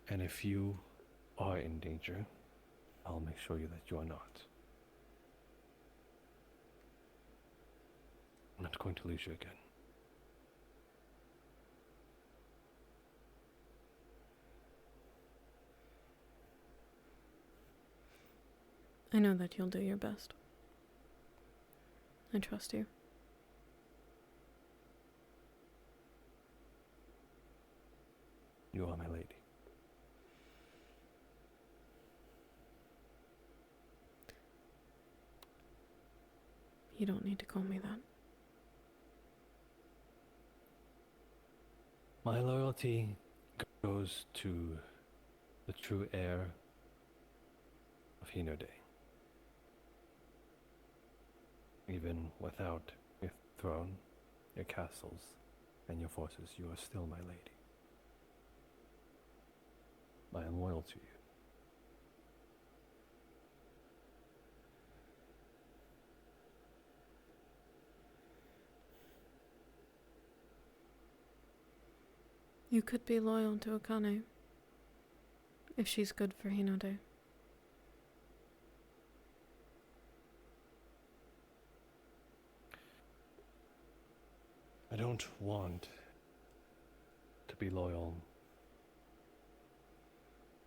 And if you are in danger, I'll make sure that you are not. I'm not going to lose you again. I know that you'll do your best. I trust you. You are my lady. You don't need to call me that. My loyalty goes to the true heir of Hinode. Even without your throne, your castles, and your forces, you are still my lady. I am loyal to you. You could be loyal to Akane if she's good for Hinode. I don't want to be loyal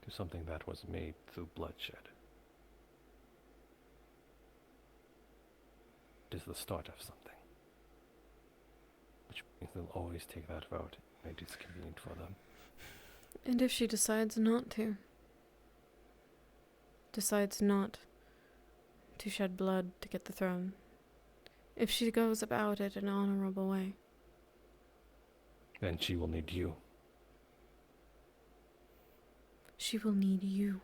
to something that was made through bloodshed. It is the start of something, which means they'll always take that route when it is convenient for them. And if she decides not to? Decides not to shed blood to get the throne? If she goes about it in an honorable way? Then she will need you. She will need you.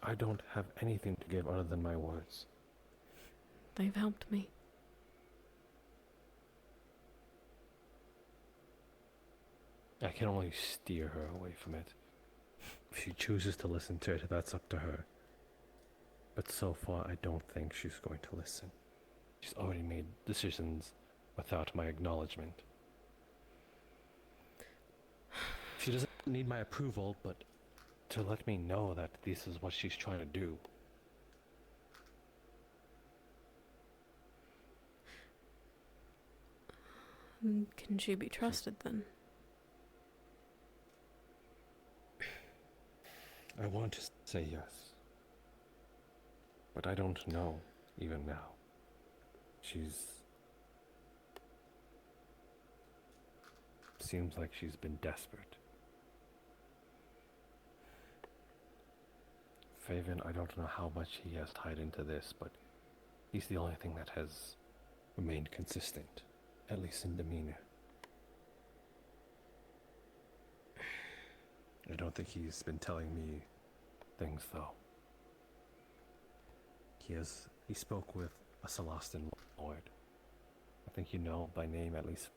I don't have anything to give other than my words. They've helped me. I can only steer her away from it. If she chooses to listen to it, that's up to her. But so far, I don't think she's going to listen. She's already made decisions without my acknowledgement. She doesn't need my approval, but to let me know that this is what she's trying to do. Can she be trusted then? I want to say yes, but I don't know even now. Seems like she's been desperate. Faven, I don't know how much he has tied into this, but he's the only thing that has remained consistent, at least in demeanor. I don't think he's been telling me things, though. He spoke with a Celestin lord. I think you know by name, at least,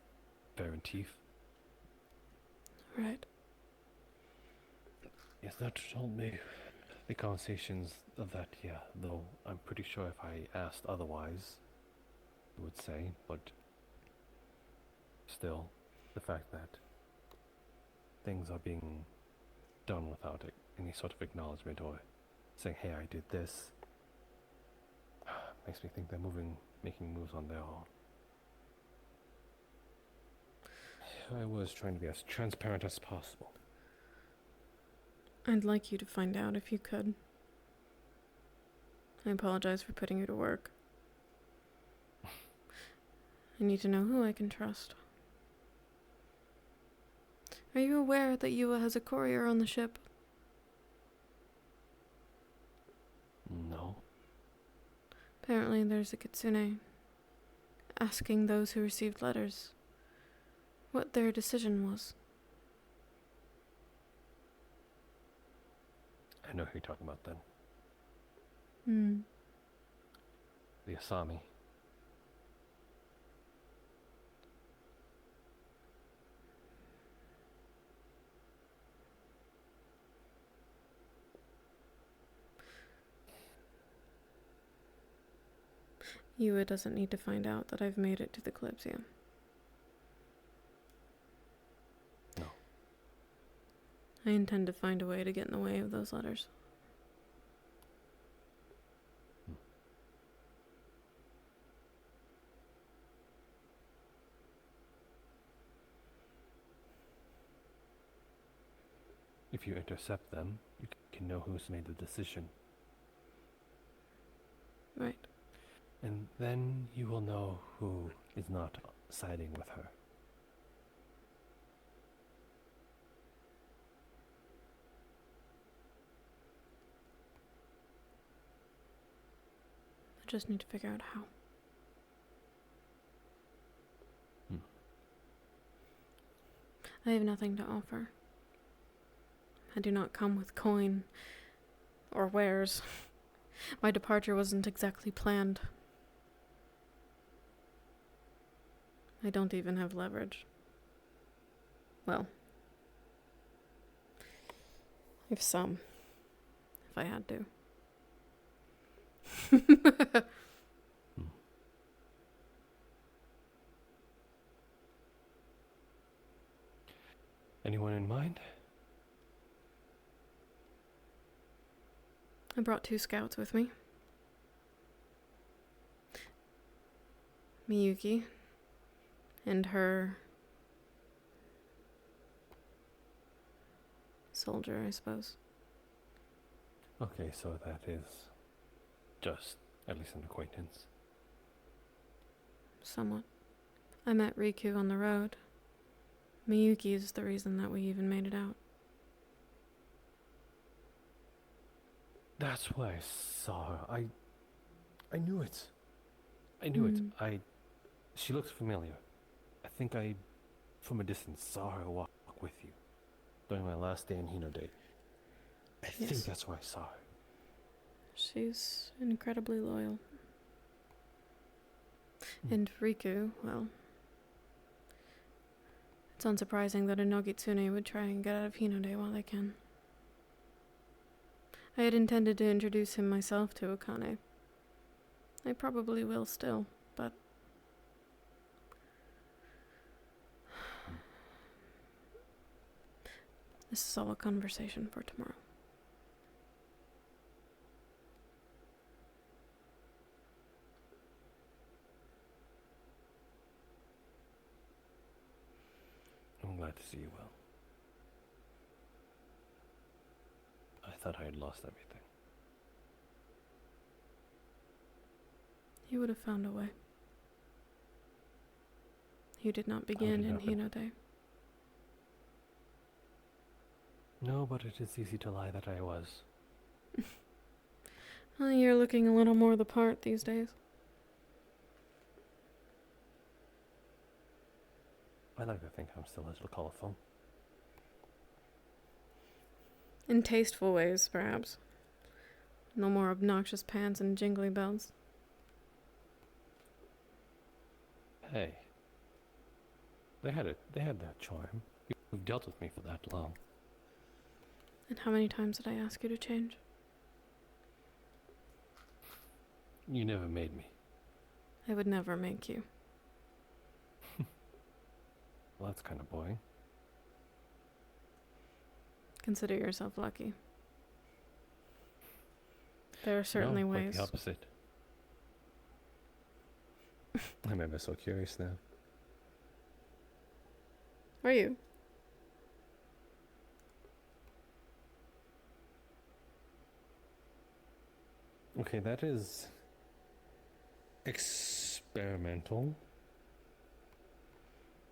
Baron. Right. Yes, that told me the conversations of that, yeah, though I'm pretty sure if I asked otherwise, he would say, but still, the fact that things are being done without any sort of acknowledgement or saying, hey, I did this, makes me think they're making moves on their own. I was trying to be as transparent as possible. I'd like you to find out if you could. I apologize for putting you to work. I need to know who I can trust. Are you aware that Yua has a courier on the ship? No. Apparently there's a kitsune asking those who received letters what their decision was. I know who you're talking about then. The Asami. Yua doesn't need to find out that I've made it to the Kalypsia. No. I intend to find a way to get in the way of those letters. If you intercept them, you can know who's made the decision. Right. And then you will know who is not siding with her. I just need to figure out how. I have nothing to offer. I do not come with coin or wares. My departure wasn't exactly planned. I don't even have leverage. Well, I have some, if I had to. Anyone in mind? I brought 2 scouts with me. Miyuki and her soldier, I suppose. Okay, so that is just at least an acquaintance. Somewhat. I met Riku on the road. Miyuki is the reason that we even made it out. That's why I saw her. I knew it. I knew it. She looks familiar. I think I, from a distance, saw her walk with you during my last day in Hino Day. I think that's why I saw her. She's incredibly loyal. And Riku, well, it's unsurprising that a Nogitsune would try and get out of Hinode while they can. I had intended to introduce him myself to Akane. I probably will still, but this is all a conversation for tomorrow. I'm glad to see you well. I thought I had lost everything. You would have found a way. You did not begin in Hinode. No, but it is easy to lie that I was. Well, you're looking a little more the part these days. I like to think I'm still a little colorful. In tasteful ways, perhaps. No more obnoxious pants and jingly bells. Hey. They had that charm. You've dealt with me for that long. And how many times did I ask you to change? You never made me. I would never make you. Well, that's kind of boring. Consider yourself lucky. There are certainly Quite ways. the opposite. I'm ever so curious now. Are you? Okay, that is experimental.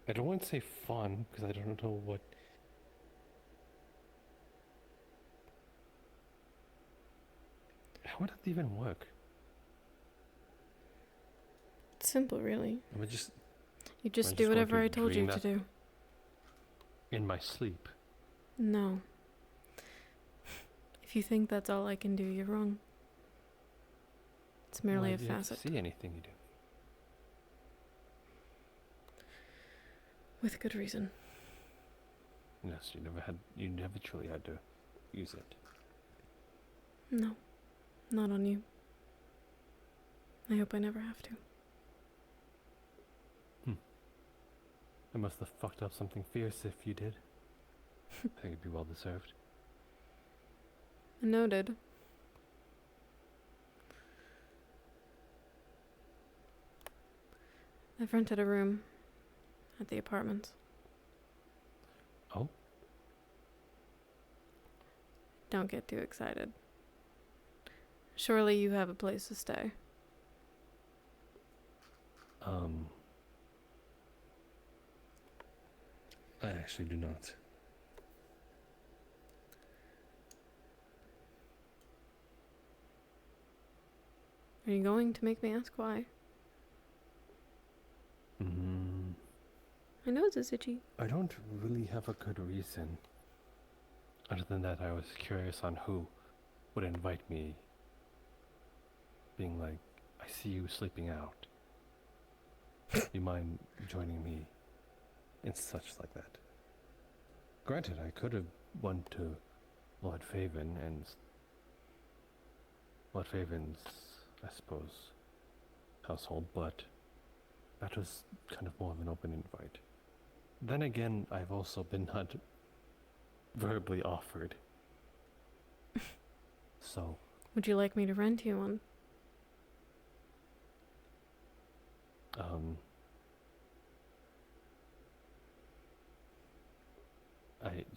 I don't want to say fun, because I don't know what... How would that even work? It's simple, really. I would just... You just do whatever I told you to do. In my sleep? No. If you think that's all I can do, you're wrong. It's merely Why a do you have to facet. see anything you do? With good reason. Yes, you never truly had to use it. No. Not on you. I hope I never have to. I must have fucked up something fierce if you did. I think it'd be well deserved. Noted. I've rented a room at the apartments. Oh? Don't get too excited. Surely you have a place to stay. I actually do not. Are you going to make me ask why? My nose is itchy. I don't really have a good reason. Other than that, I was curious on who would invite me. Being like, I see you sleeping out. you mind joining me in such like that? Granted, I could have went to Lord Faven and Lord Faven's, I suppose, household, but that was kind of more of an open invite. Then again, I've also been not verbally offered. So, Would you like me to rent you one?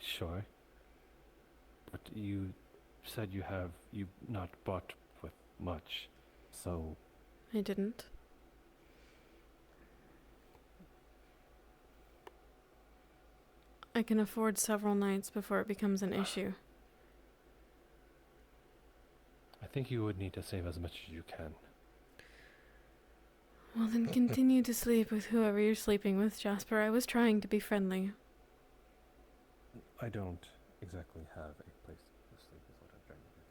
Sure. But you said you've not bought with much, so... I didn't. I can afford several nights before it becomes an issue. I think you would need to save as much as you can. Well, then continue to sleep with whoever you're sleeping with, Jasper. I was trying to be friendly. I don't exactly have a place to sleep, is what I'm trying to get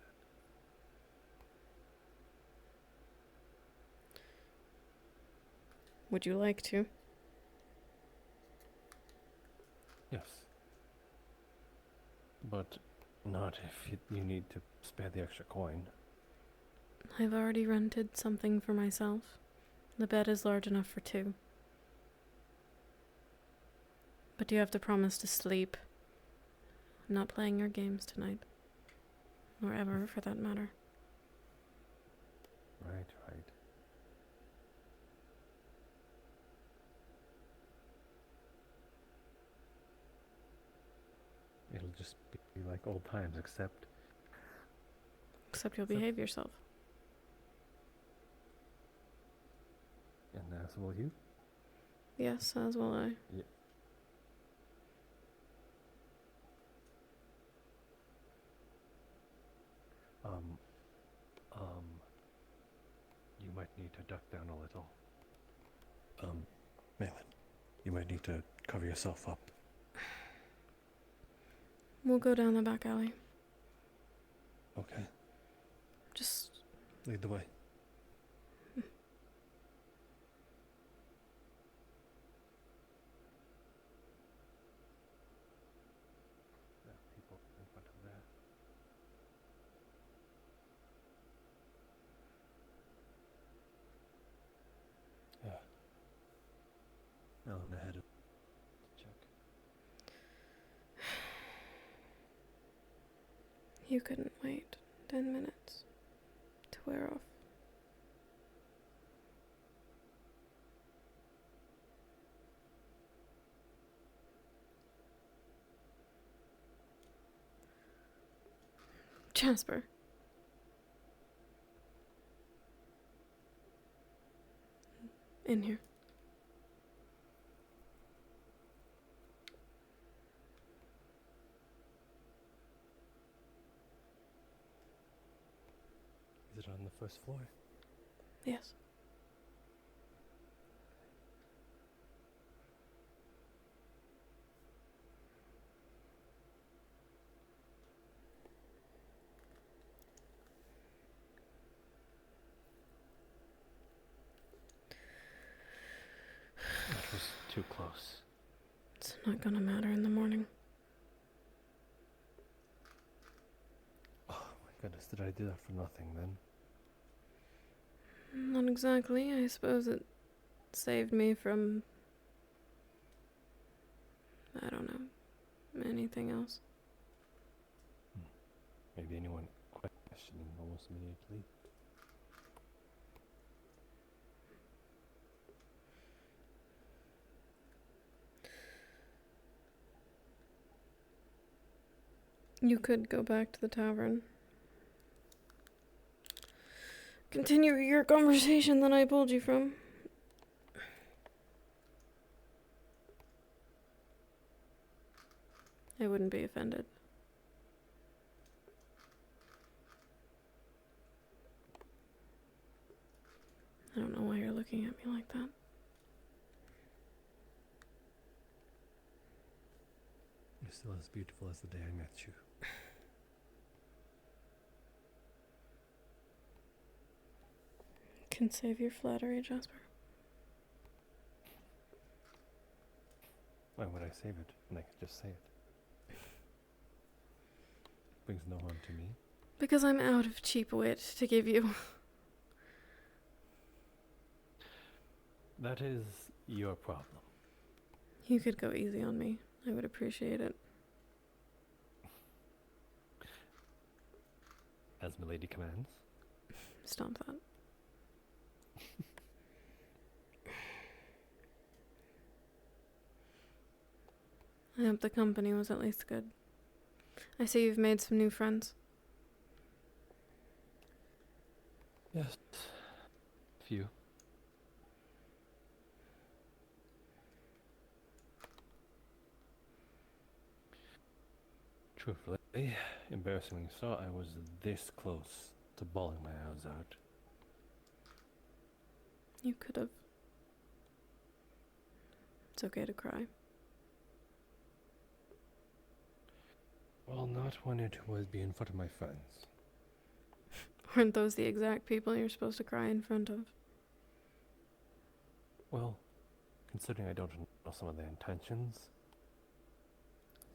at. Would you like to? Yes. But not if you need to spare the extra coin. I've already rented something for myself. The bed is large enough for 2. But you have to promise to sleep. I'm not playing your games tonight. Or ever, for that matter. Right. It'll just be like old times, except Except you'll behave yourself. And as will you? Yes, as will I. Yeah. You might need to duck down a little. Malin, you might need to cover yourself up. We'll go down the back alley. Okay. Just Lead the way. People in front of there. Yeah. Malin ahead of check. You couldn't wait 10 minutes to wear off. Jasper. In here. Is it on the first floor? Yes. That was too close. It's not gonna matter in the morning. Oh my goodness, did I do that for nothing then? Not exactly. I suppose it saved me from... I don't know. Anything else. Maybe anyone questioning almost immediately. You could go back to the tavern. Continue your conversation that I pulled you from. I wouldn't be offended. I don't know why you're looking at me like that. You're still as beautiful as the day I met you. Can save your flattery, Jasper. save it, and I can just say it. Brings no harm to me. Because I'm out of cheap wit to give you. That is your problem. You could go easy on me. I would appreciate it. As milady commands. Stop that. I hope the company was at least good. I see you've made some new friends. Yes. Few. Truthfully, embarrassingly so, I was this close to bawling my eyes out. You could have. It's okay to cry. Well, not when it would be in front of my friends. Aren't those the exact people you're supposed to cry in front of? Well, considering I don't know some of their intentions,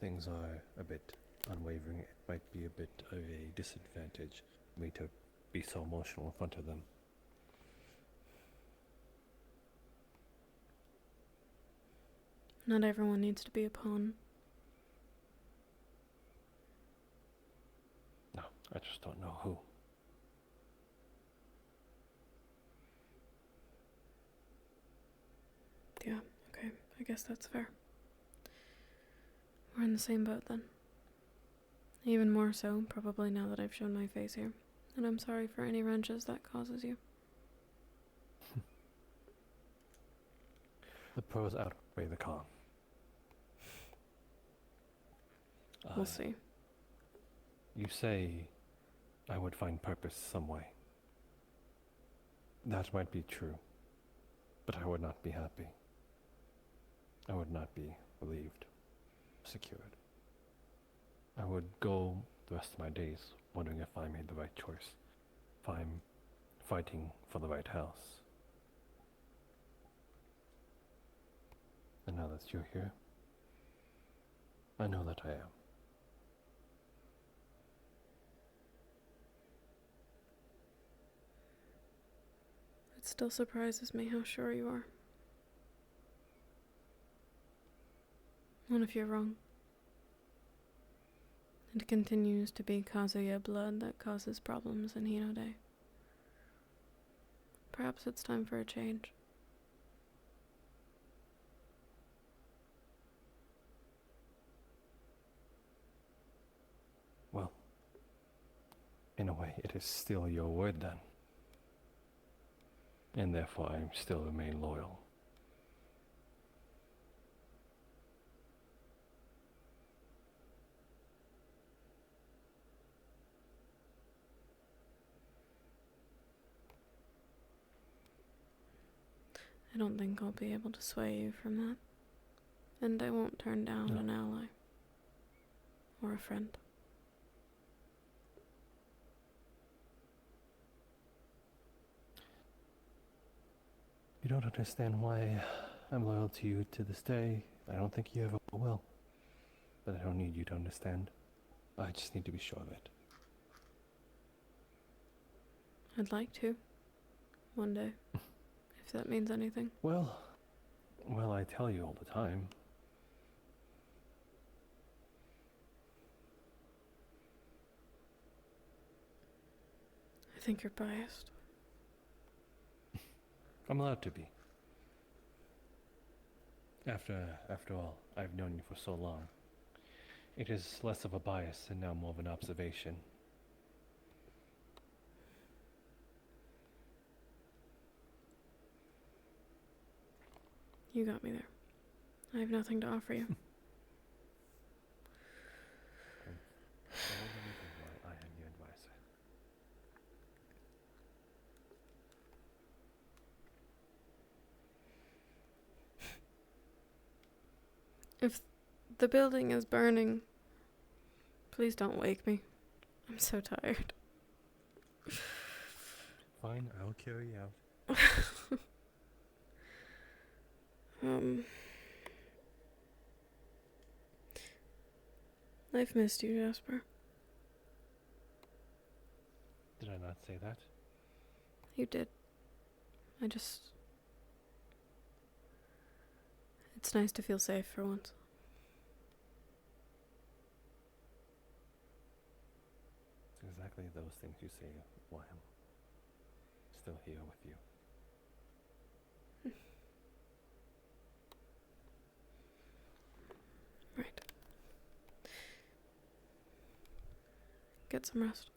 things are a bit unwavering. It might be a bit of a disadvantage for me to be so emotional in front of them. Not everyone needs to be a pawn. No, I just don't know who. Yeah, okay. I guess that's fair. We're in the same boat then. Even more so, probably now that I've shown my face here. And I'm sorry for any wrenches that causes you. The pros outweigh the con. We'll see. You say I would find purpose some way. That might be true, but I would not be happy. I would not be relieved, secured. I would go the rest of my days wondering if I made the right choice, if I'm fighting for the right house. And now that you're here, I know that I am. It still surprises me how sure you are. What if you're wrong? It continues to be Kazuya blood that causes problems in Hinode. Perhaps it's time for a change. Well, in a way, it is still your word then. And therefore I still remain loyal. I don't think I'll be able to sway you from that. And I won't turn down an ally. Or a friend. You don't understand why I'm loyal to you to this day. I don't think you ever will. But I don't need you to understand. I just need to be sure of it. I'd like to. One day. If that means anything. Well, I tell you all the time. I think you're biased. I'm allowed to be. After all, I've known you for so long. It is less of a bias and now more of an observation. You got me there. I have nothing to offer you. All the reasons why I am your advisor. If the building is burning, please don't wake me. I'm so tired. Fine, I'll carry you out. I've missed you, Jasper. Did I not say that? You did. It's nice to feel safe for once. It's exactly those things you say while I'm still here with you. Right. Get some rest.